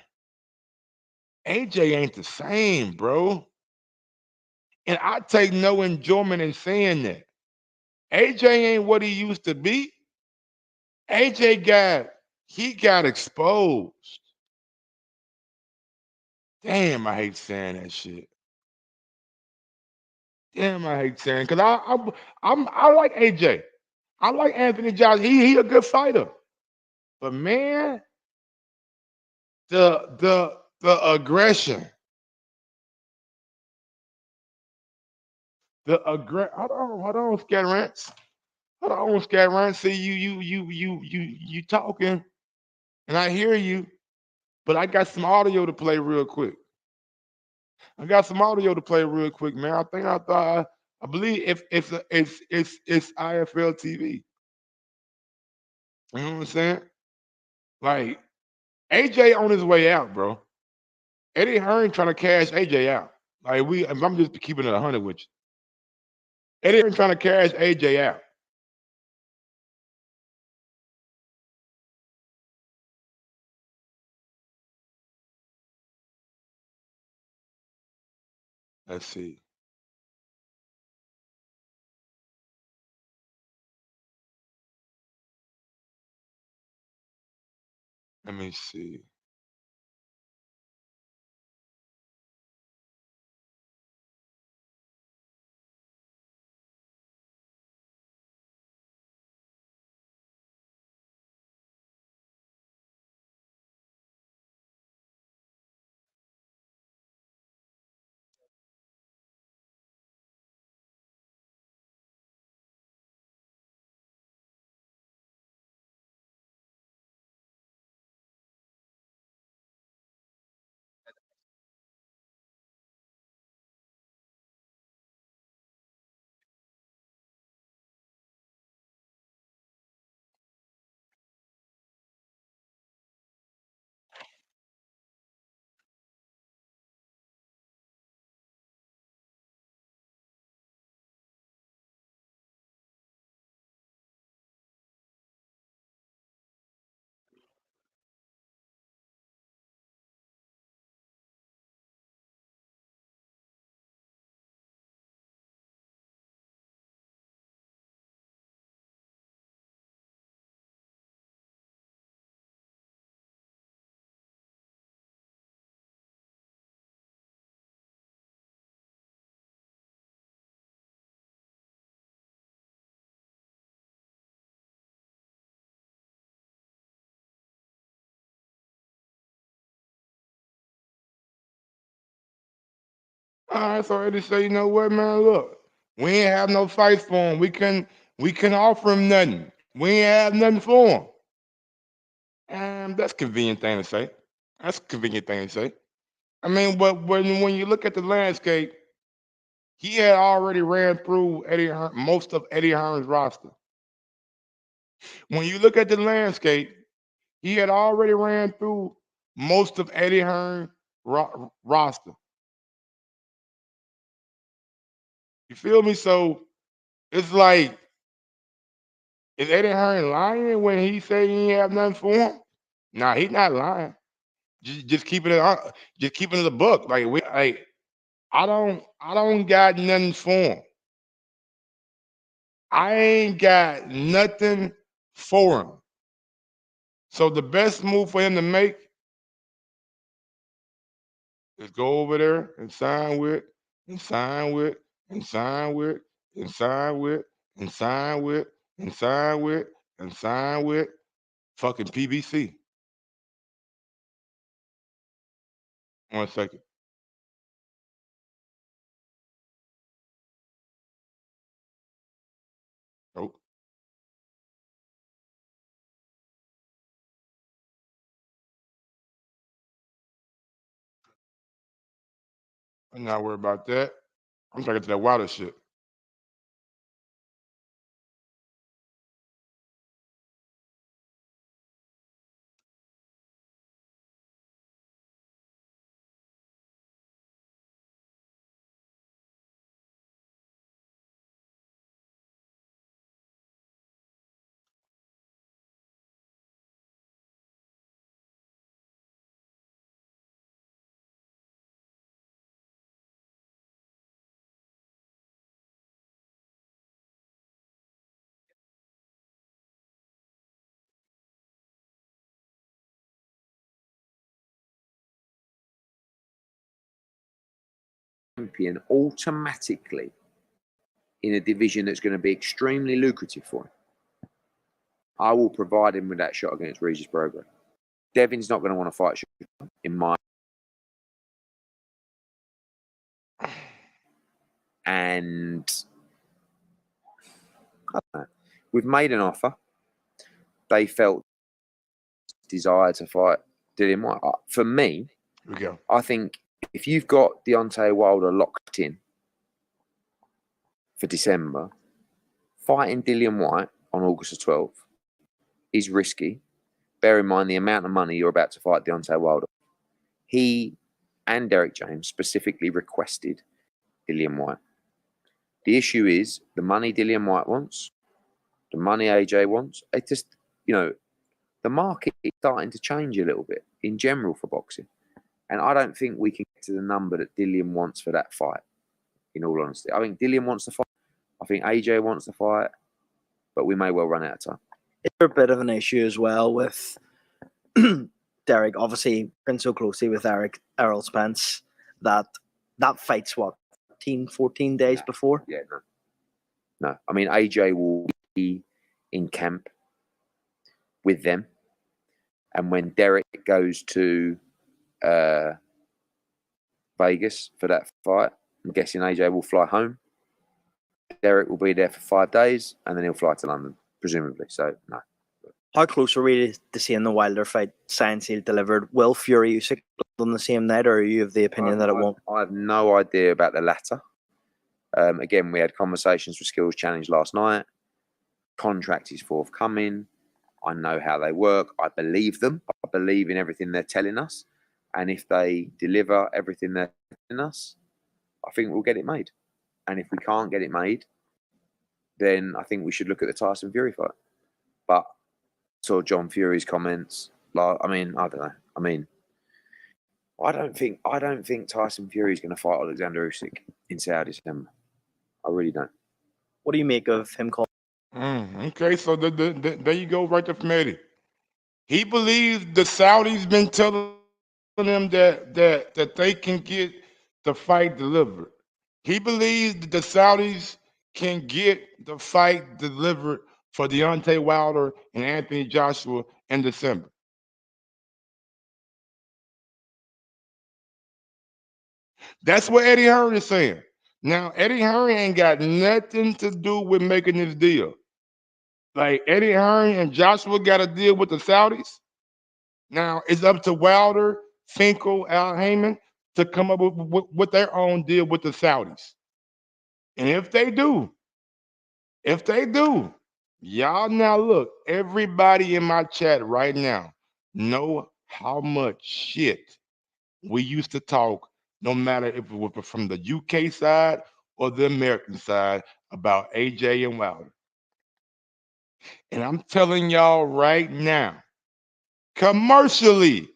[SPEAKER 3] AJ ain't the same, bro. And I take no enjoyment in saying that. AJ ain't what he used to be. AJ got exposed. Damn, I hate saying that shit. Damn, I hate saying because I like AJ. I like Anthony Joshua. He a good fighter. But man, the aggression. Hold on, Scat Rants. Hold on, Scat Rants. See you talking, and I hear you, but I got some audio to play real quick. Man. I think I believe if it's IFL TV. You know what I'm saying? Like AJ on his way out, bro. Eddie Hearn trying to cash AJ out. Like if I'm just keeping it 100 with you. Eddie Hearn trying to cash AJ out. Let's see. Let me see. All right, so Eddie say, you know what, man? Look, we ain't have no fights for him. We can offer him nothing. We ain't have nothing for him. And that's a convenient thing to say. That's a convenient thing to say. I mean, but when you look at the landscape, he had already ran through most of Eddie Hearn's roster. When you look at the landscape, he had already ran through most of Eddie Hearn's roster. You feel me? So it's like, is Eddie Hearn lying when he say he ain't have nothing for him? Nah, he's not lying. Just keeping it just keeping it a book. Like I don't got nothing for him. I ain't got nothing for him. So the best move for him to make is go over there and sign with, and sign with, and sign with, and sign with, and sign with, and sign with, and sign with fucking PBC. 1 second. Nope. I'm not worried about that. I'm talking to that Wilder shit.
[SPEAKER 4] Champion automatically in a division that's going to be extremely lucrative for him. I will provide him with that shot against Regis Prograis. Devin's not going to want to fight Sugar, in my. And I don't know. We've made an offer. They felt desire to fight Dillian Whyte. For me,
[SPEAKER 3] Here we go.
[SPEAKER 4] I think if you've got Deontay Wilder locked in for December, fighting Dillian Whyte on August the 12th is risky. Bear in mind the amount of money you're about to fight Deontay Wilder. He and Derek James specifically requested Dillian Whyte. The issue is the money Dillian Whyte wants, the money AJ wants. It just, the market is starting to change a little bit in general for boxing. And I don't think we can get to the number that Dillian wants for that fight, in all honesty. I think Dillian wants to fight. I think AJ wants to fight. But we may well run out of time.
[SPEAKER 5] Is there a bit of an issue as well with Derek? Obviously, been so closely with Errol Spence that fight's what, 14 days before?
[SPEAKER 4] Yeah, no. I mean, AJ will be in camp with them. And when Derek goes to Vegas for that fight, I'm guessing AJ will fly home. Derek will be there for 5 days, and then he'll fly to London, presumably. So, no.
[SPEAKER 5] How close are we to seeing the Wilder fight signed, sealed, delivered? Will Fury Usyk on the same night, or are you of the opinion that it won't?
[SPEAKER 4] I have no idea about the latter. Again, we had conversations with Skills Challenge last night. Contract is forthcoming. I know how they work. I believe them. I believe in everything they're telling us. And if they deliver everything they're telling us, I think we'll get it made. And if we can't get it made, then I think we should look at the Tyson Fury fight. But saw John Fury's comments. I don't know. I don't think Tyson Fury is going to fight Alexander Usyk in Saudi December. I really don't.
[SPEAKER 5] What do you make of him calling?
[SPEAKER 3] Okay, so there you go, right there from Eddie. He believes the Saudis been telling him that they can get the fight delivered. He believes that the Saudis can get the fight delivered for Deontay Wilder and Anthony Joshua in December. That's what Eddie Hearn is saying. Now, Eddie Hearn ain't got nothing to do with making this deal. Like, Eddie Hearn and Joshua got a deal with the Saudis. Now, it's up to Wilder, Finkel, Al Heyman to come up with their own deal with the Saudis. And if they do, y'all now look, everybody in my chat right now know how much shit we used to talk, no matter if it was from the UK side or the American side, about AJ and Wilder. And I'm telling y'all right now, commercially,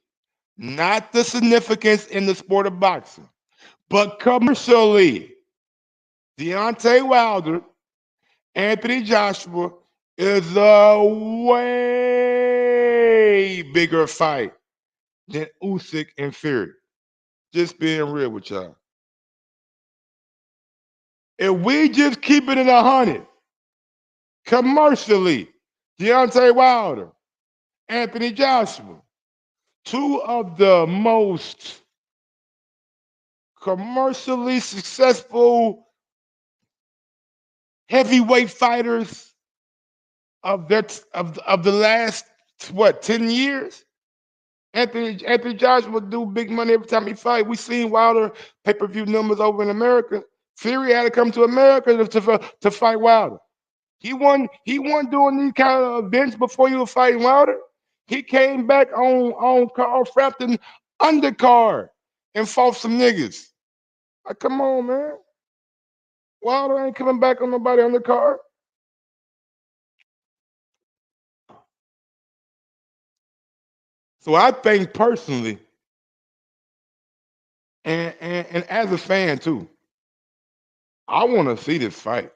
[SPEAKER 3] not the significance in the sport of boxing, but commercially, Deontay Wilder, Anthony Joshua is a way bigger fight than Usyk and Fury. Just being real with y'all. If we just keep it in 100, commercially, Deontay Wilder, Anthony Joshua, two of the most commercially successful heavyweight fighters of the last 10 years. Anthony Joshua do big money every time he fight. We seen Wilder pay-per-view numbers over in America. Fury had to come to America to fight Wilder. He won doing these kind of events before he was fighting Wilder. He came back on Carl Frampton undercard and fought some niggas. Like, come on, man. Wilder ain't coming back on nobody undercard. So I think personally, and as a fan too, I want to see this fight.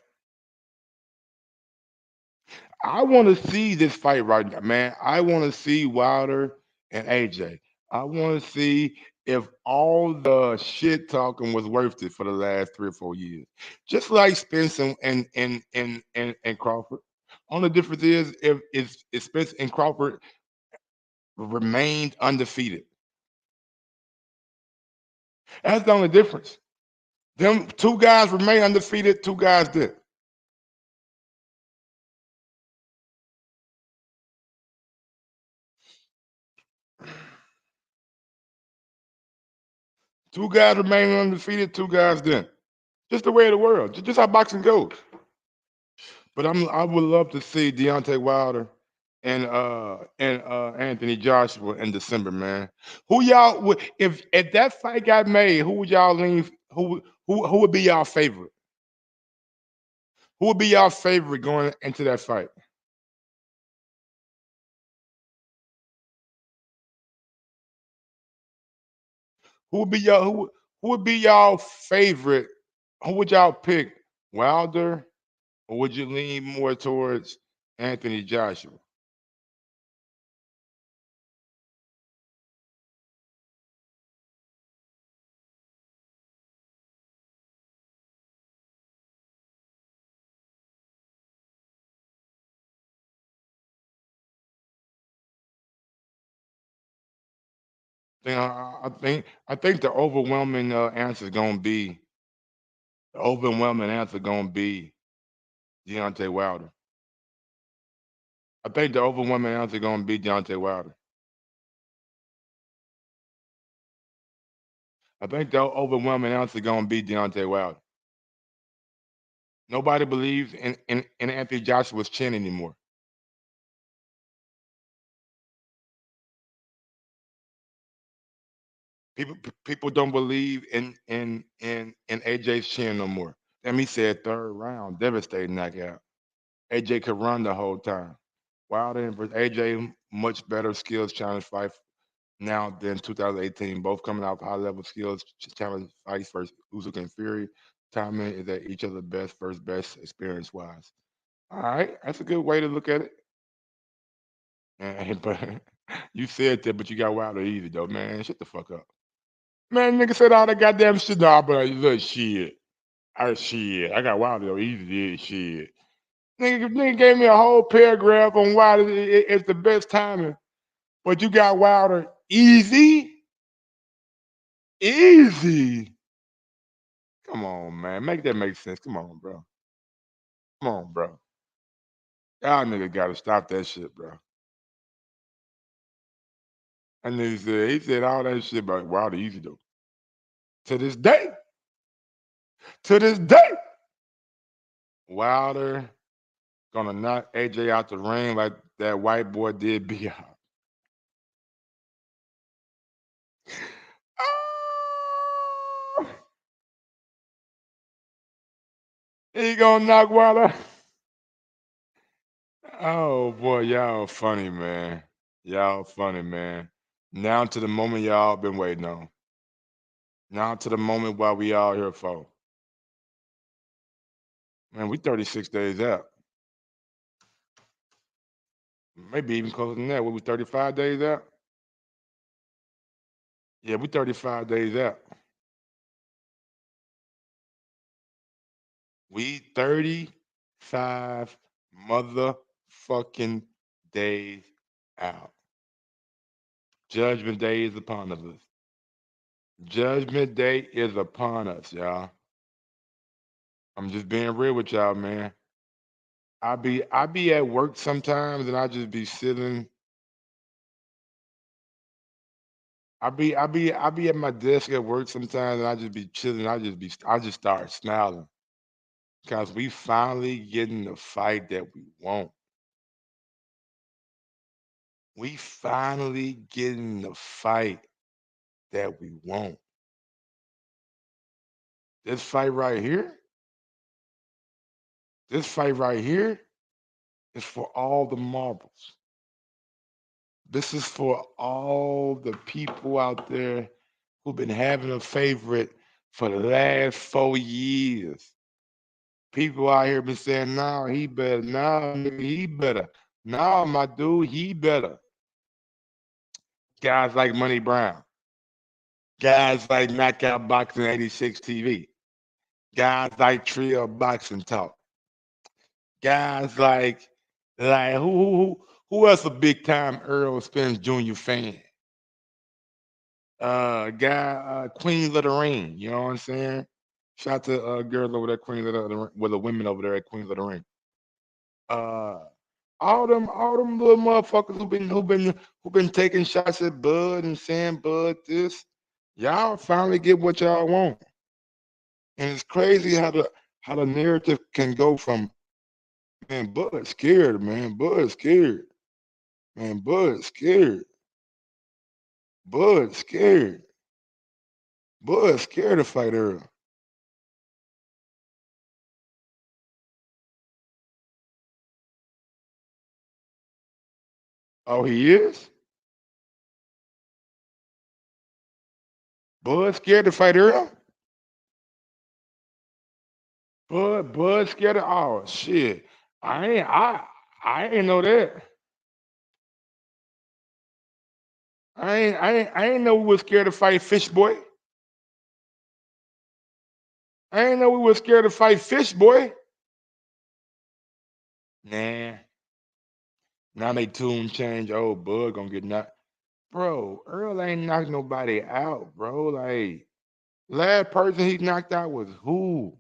[SPEAKER 3] I want to see this fight right now, man. I want to see Wilder and AJ. I want to see if all the shit talking was worth it for the last 3 or 4 years. Just like Spence and Crawford. Only difference is if Spence and Crawford remained undefeated. That's the only difference. Them two guys remain undefeated, two guys did. Two guys remain undefeated, two guys didn't. Just the way of the world. Just how boxing goes. But I would love to see Deontay Wilder and Anthony Joshua in December, man. Who y'all would if that fight got made, who would y'all lean? Who would be y'all favorite? Who would be y'all favorite going into that fight? Who would be y'all who would be y'all favorite? Who would y'all pick? Wilder, or would you lean more towards Anthony Joshua? I think the overwhelming answer is gonna be Deontay Wilder. I think the overwhelming answer is gonna be Deontay Wilder. I think the overwhelming answer is gonna be Deontay Wilder. Nobody believes in Anthony Joshua's chin anymore. People don't believe in AJ's chin no more. Then he said third round, devastating knockout. AJ could run the whole time. Wilder and AJ, much better skills challenge fight now than 2018. Both coming off high level skills challenge fights versus Usyk and Fury. Timing is at each other best, first best experience wise. All right, that's a good way to look at it. But you said that, but you got Wilder easy though, man. Shut the fuck up, man. Nigga said all that goddamn shit. Nah, but look, shit. I got Wilder though easy, shit. Nigga gave me a whole paragraph on why it's the best timing, but you got Wilder easy, easy. Come on, man, make that make sense. Come on, bro. Come on, bro. Y'all nigga gotta stop that shit, bro. And he said all that shit about Wilder easy though. To this day, Wilder gonna knock AJ out the ring like that white boy did Bi. He gonna knock Wilder. Oh boy, y'all funny, man. Y'all funny, man. Now to the moment y'all been waiting on. Now to the moment while we all here for. Man, we 36 days out. Maybe even closer than that. We 35 days out? Yeah, we 35 days out. We 35 motherfucking days out. Judgment Day is upon us. Judgment Day is upon us, y'all. I'm just being real with y'all, man. I be at work sometimes and I just be sitting. I be at my desk at work sometimes and I just be chilling. I just start smiling because we finally getting the fight that we want. We finally getting the fight that we want. This fight right here is for all the marbles. This is for all the people out there who've been having a favorite for the last 4 years. People out here been saying, "No, he better. No, nigga, he better. No, my dude, he better." Guys like Money Brown, guys like Knockout Boxing 86 TV, guys like Trio Boxing Talk, guys like Like who else a big time Earl Spence Jr. fan? Guy Queens of the Ring. You know what I'm saying? Shout out to girls over there, Queens of the Ring, well, the women over there at Queens of the Ring. Uh, all them little motherfuckers who been taking shots at Bud and saying Bud this. Y'all finally get what y'all want. And it's crazy how the narrative can go from, man, Bud scared, man. Bud scared. Man, Bud scared. Bud scared. Bud scared to fight Earl. Oh, he is? Bud scared to fight Earl? Bud scared of, oh shit. I ain't know that. I ain't know we was scared to fight Fish Boy. I ain't know we was scared to fight Fish Boy. Nah. Now they tune change. Oh, Bud gonna get knocked. Bro, Earl ain't knocked nobody out, bro. Like, last person he knocked out was who?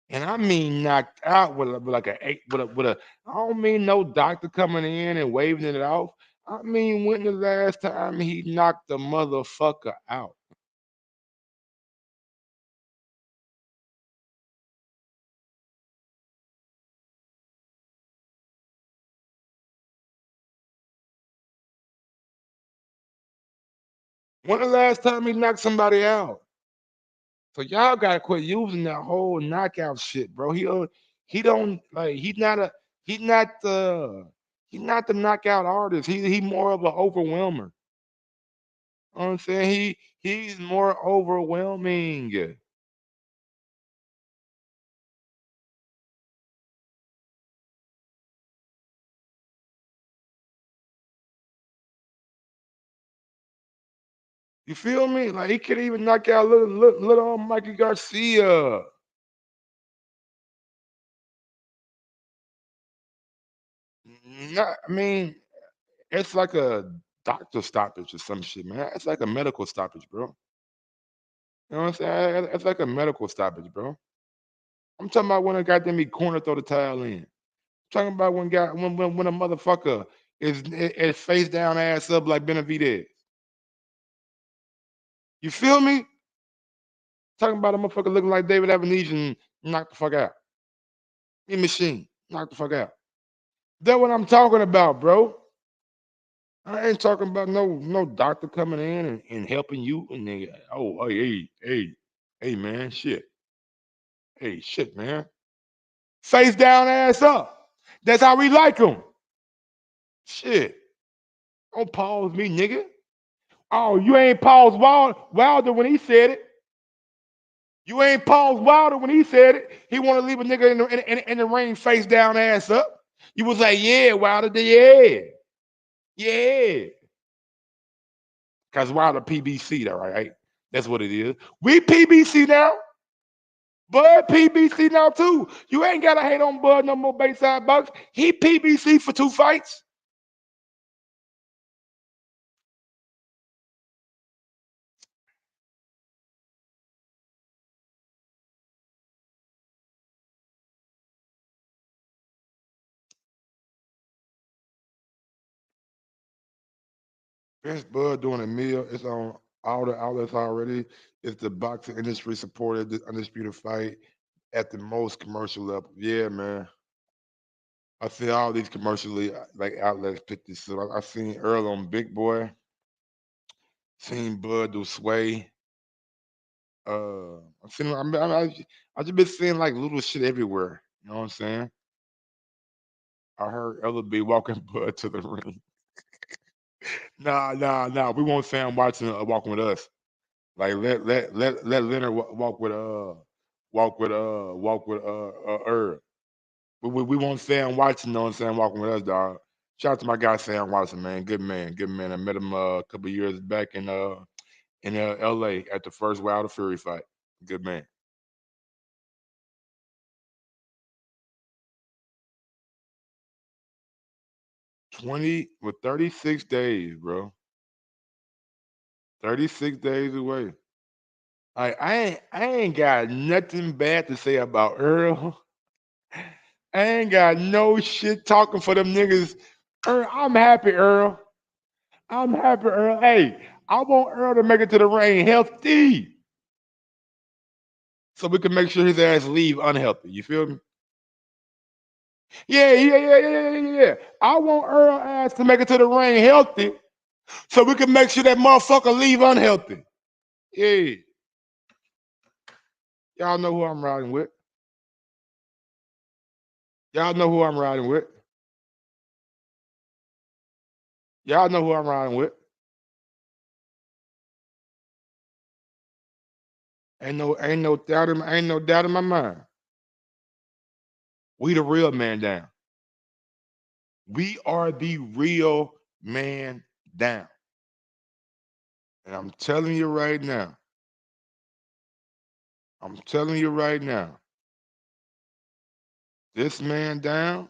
[SPEAKER 3] And I mean knocked out with like a eight with a I don't mean no doctor coming in and waving it off. I mean when the last time he knocked the motherfucker out. When the last time he knocked somebody out? So y'all gotta quit using that whole knockout shit, bro. He don't like he's not the he's not the knockout artist. He more of an overwhelmer. You know what I'm saying? He's more overwhelming. You feel me? Like he could even knock out little old Mikey Garcia. Not, I mean, it's like a doctor stoppage or some shit, man. It's like a medical stoppage, bro. You know what I'm saying? It's like a medical stoppage, bro. I'm talking about when a goddamn me corner throw the towel in. I'm talking about when a motherfucker is face down, ass up like Benavidez. You feel me? Talking about a motherfucker looking like David Ebenezer and knock the fuck out. Me machine, knock the fuck out. That's what I'm talking about, bro. I ain't talking about no doctor coming in and helping you and then oh hey man, shit. Hey shit, man. Face down, ass up. That's how we like them. Shit. Don't pause me, nigga. Oh, you ain't paused Wilder when he said it. You ain't paused Wilder when he said it. He want to leave a nigga in the ring face down, ass up. You was like, yeah, Wilder, yeah. Yeah. Because Wilder PBC, though, right? That's what it is. We PBC now. Bud PBC now, too. You ain't got to hate on Bud no more, Bayside Bucks. He PBC for 2 fights. Vince Bud doing a meal. It's on all the outlets already. It's the boxing industry supported the undisputed fight at the most commercial level. Yeah, man. I see all these commercially like outlets pick this up. I seen Earl on Big Boy, seen Bud do Sway. I've seen I just been seeing like little shit everywhere. You know what I'm saying? I heard Ella B walking Bud to the ring. Nah. We want Sam Watson walking with us. Like let Leonard walk with Earl. We want Sam Watson, you know what I'm saying, walking with us, dog. Shout out to my guy Sam Watson, man. Good man, good man. I met him a couple years back in LA at the first Wilder Fury fight. Good man. 36 days, bro. 36 days away. I ain't got nothing bad to say about Earl. I ain't got no shit talking for them niggas. Earl, I'm happy, Earl. I'm happy, Earl. Hey, I want Earl to make it to the ring healthy, so we can make sure his ass leave unhealthy. You feel me? Yeah. I want Earl ass to make it to the ring healthy, so we can make sure that motherfucker leave unhealthy. Yeah. Y'all know who I'm riding with. Y'all know who I'm riding with. Y'all know who I'm riding with. Ain't no doubt in my mind. We the real man down. We are the real man down. And I'm telling you right now. This man down,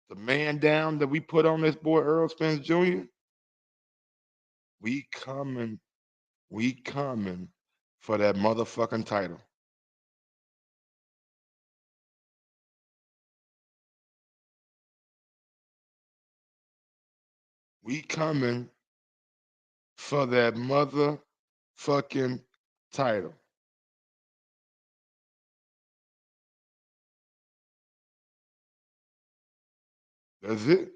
[SPEAKER 3] the man down that we put on this boy Earl Spence Jr., we coming for that motherfucking title. We coming for that motherfucking title. That's it.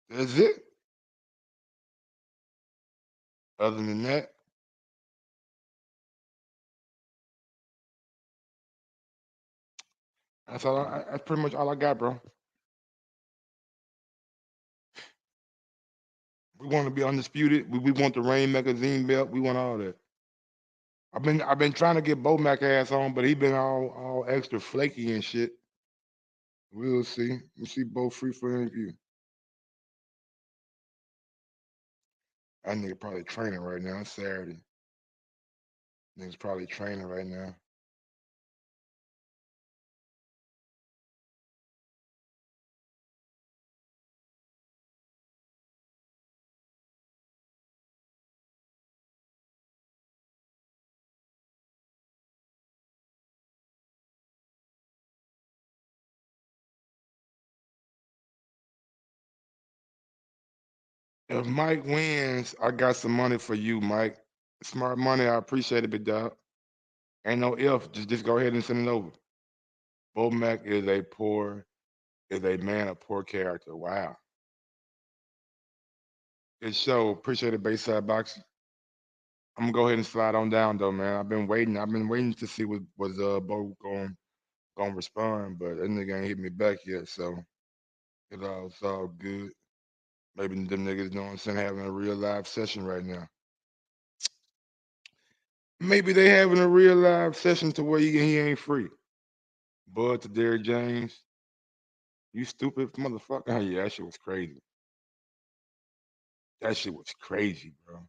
[SPEAKER 3] That's it. Other than that, that's pretty much all I got, bro. We want to be undisputed. We want the Rain magazine belt. We want all that. I've been trying to get Bo Mac ass on, but he been all extra flaky and shit. We'll see. We'll see Bo free for interview. That nigga probably training right now. It's Saturday. Nigga's probably training right now. If Mike wins, I got some money for you, Mike. Smart money. I appreciate it, big dog. Ain't no if. Just go ahead and send it over. Bo Mac is a man of poor character. Wow. Good show. Appreciate it, Bayside Boxing. I'm gonna go ahead and slide on down though, man. I've been waiting to see what was Bo gonna respond, but that nigga ain't hit me back yet, so it's all good. Maybe them niggas, know what I'm saying, having a real live session right now. Maybe they having a real live session to where he ain't free. Bud to Derrick James, you stupid motherfucker. Yeah, that shit was crazy. That shit was crazy, bro.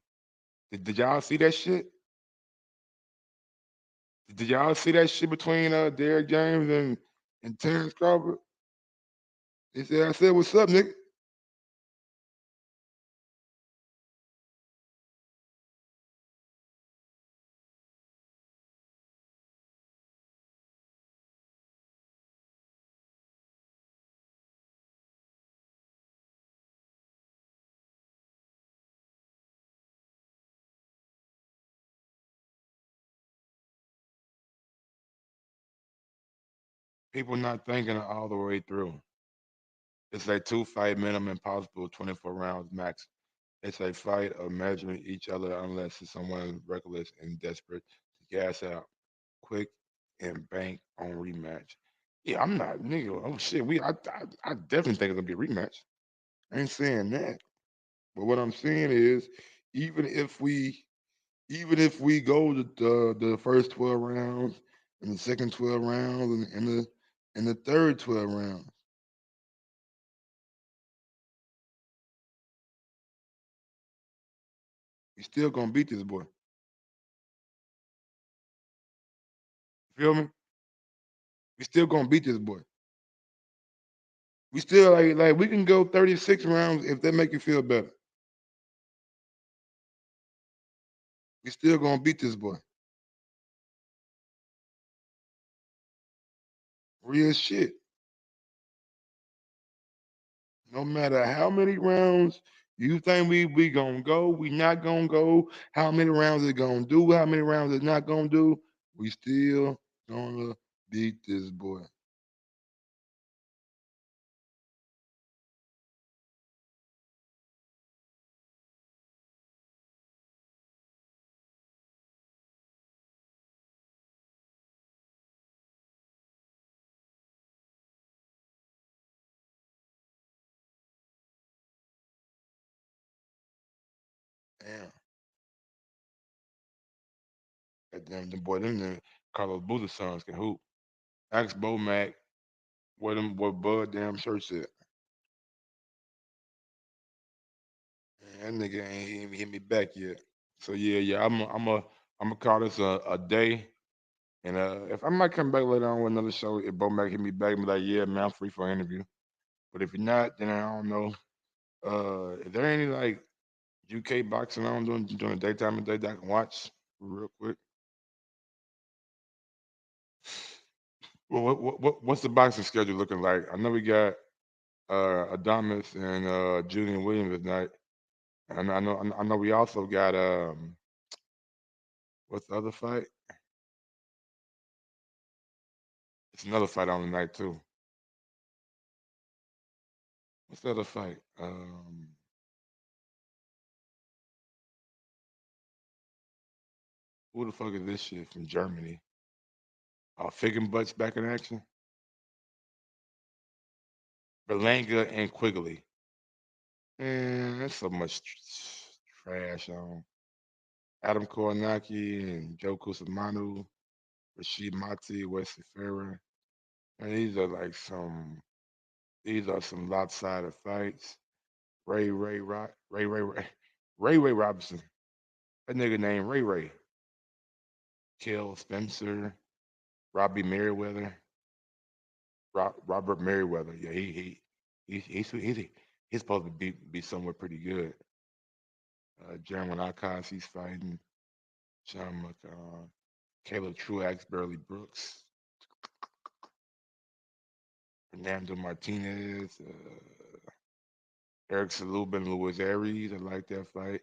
[SPEAKER 3] Did y'all see that shit? Did y'all see that shit between Derrick James and Terrence Crawford? He said, I said, what's up, nigga? People not thinking it all the way through. It's a 2-fight minimum, possible 24 rounds max. It's a fight of measuring each other unless it's someone reckless and desperate to gas out quick and bank on rematch. Yeah, I'm not nigga. Oh shit, I definitely think it's gonna be a rematch. I ain't saying that, but what I'm saying is, even if we go the first 12 rounds and the second 12 rounds and the third 12 rounds, we still gonna beat this boy. You feel me? We still gonna beat this boy. We still like we can go 36 rounds if that make you feel better. We still gonna beat this boy. Real shit. No matter how many rounds you think we gonna go, we not gonna go. How many rounds it gonna do? How many rounds it not gonna do? We still gonna beat this boy. Damn. That damn the boy, them Carlos Boozer sons can hoop. Ask Bo Mac what Bud damn shirt said. Man, that nigga ain't even hit me back yet. So yeah, I'm gonna call this a day. And if I might come back later on with another show, if Bo Mac hit me back and be like, yeah, man, I'm free for an interview. But if you're not, then I don't know. Is there any like UK boxing on during the daytime and day that I can watch real quick? Well, what's the boxing schedule looking like? I know we got Adamas and Julian Williams tonight, and I know we also got what's the other fight? It's another fight on the night too. What's the other fight? Who the fuck is this shit from Germany? Figgenbutts back in action. Berlanga and Quigley. Man, that's so much trash on. Adam Koronaki and Joe Kusamanu, Rashid Mati, Wesley Ferrer. And these are some lopsided fights. Ray Robinson. That nigga named Ray Ray. Kel Spencer, Robbie Merriweather, Robert Merriweather. Yeah, he's supposed to be somewhere pretty good. Jeremy Akash, he's fighting. Sean Caleb Truax, Burley Brooks, Fernando Martinez, Eric Salubin, Luis Aries. I like that fight.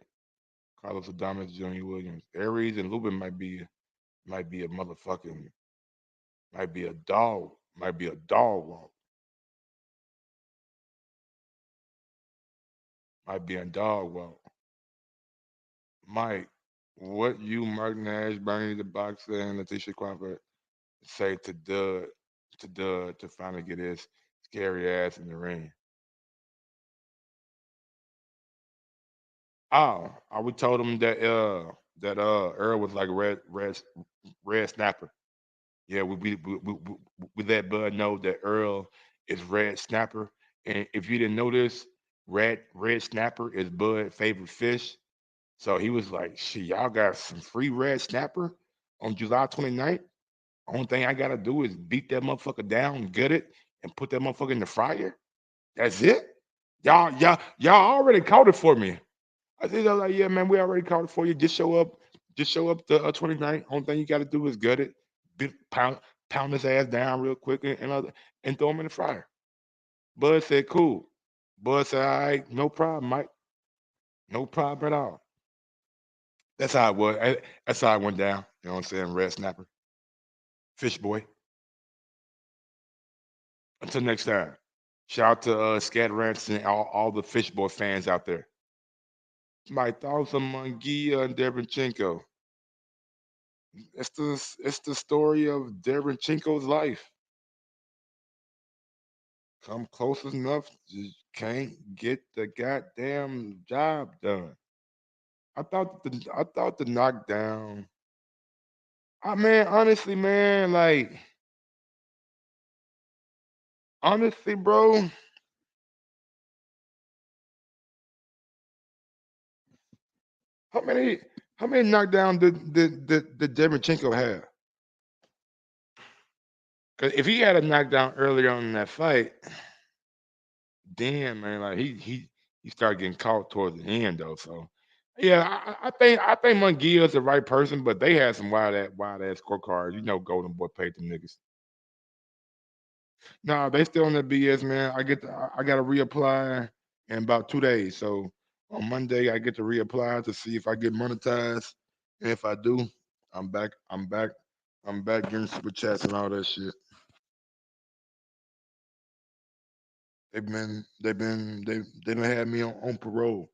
[SPEAKER 3] Carlos Adames, Junior Williams. Aries and Lubin might be a motherfucking might be a dog walk. Might be a dog walk. Mike, what you, Mark Nash, Bernie the Boxer, and Letitia Crawford say to Dud to finally get his scary ass in the ring? We told him that Earl was like a red snapper. Yeah, we let Bud know that Earl is red snapper. And if you didn't know this, red snapper is Bud's favorite fish. So he was like, shit, y'all got some free red snapper on July 29th. Only thing I gotta do is beat that motherfucker down, gut it, and put that motherfucker in the fryer. That's it. Y'all already caught it for me. I think they're like, yeah, man, we already caught it for you. Just show up. Just show up the 29th. Only thing you got to do is gut it, pound his ass down real quick, and throw him in the fryer. Bud said, cool. Bud said, all right, no problem, Mike. No problem at all. That's how it was. That's how it went down. You know what I'm saying? Red snapper, fish boy. Until next time. Shout out to Scat Ranch and all the fish boy fans out there. My thoughts on Munguia and Derenchenko. It's the story of Derenchenko's life. Come close enough, just can't get the goddamn job done. I thought the knockdown. Man, honestly, man, like honestly, bro. How many knockdowns did Derenchenko have? Because if he had a knockdown earlier on in that fight, then, man, like he started getting caught towards the end though. So yeah, I think Munguia's the right person, but they had some wild ass scorecards. You know, Golden Boy paid them niggas. No, they still on that BS, man. I got to reapply in about 2 days. So on Monday, I get to reapply to see if I get monetized, and if I do, I'm back. I'm back getting super chats and all that shit. They done had me on parole.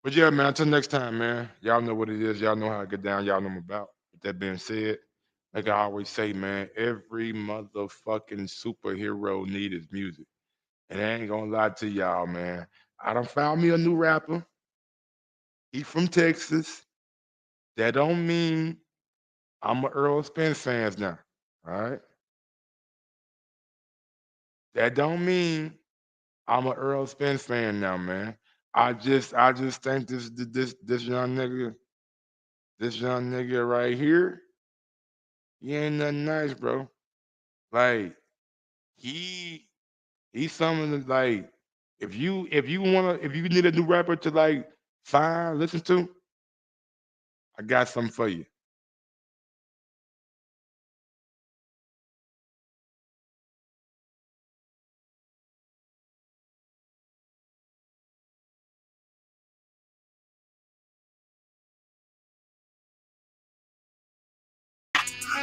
[SPEAKER 3] But yeah, man, until next time, man. Y'all know what it is. Y'all know how I get down. Y'all know I'm about. With that being said, like I always say, man, every motherfucking superhero need is music. And I ain't gonna lie to y'all, man. I done found me a new rapper. He from Texas. That don't mean I'm a Earl Spence fans now. All right. That don't mean I'm a Earl Spence fan now, man. I just think this young nigga right here, he ain't nothing nice, bro. Like he he's something that, like, if you need a new rapper to like find, listen to, I got something for you.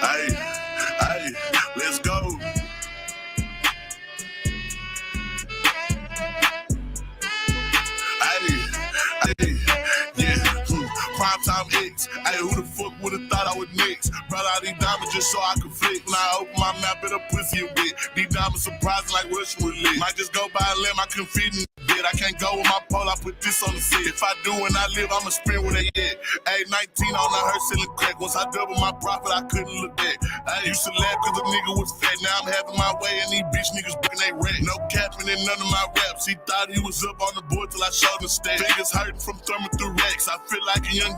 [SPEAKER 2] Hey, hey, let's go. Hey, yeah, prime time X. Hey, who the fuck would've thought I would next? Brought out these diamonds just so I could flick. When I open my mouth, better pussy a bit. These diamonds surprising like Russian roulette. Might just go by a limb, I couldn't fit in the bed. I can't go with my pole, I put this on the set. If I do when I live, I'ma spin where they at. Hey, 19 on the her selling crack. Once I doubled my profit, I couldn't look back. I used to laugh cause the nigga was fat. Now I'm having my way and these bitch niggas breaking they rent. No capping in none of my raps. He thought he was up on the board till I showed him stats. Fingers hurting from thumbing through racks. I feel like a young D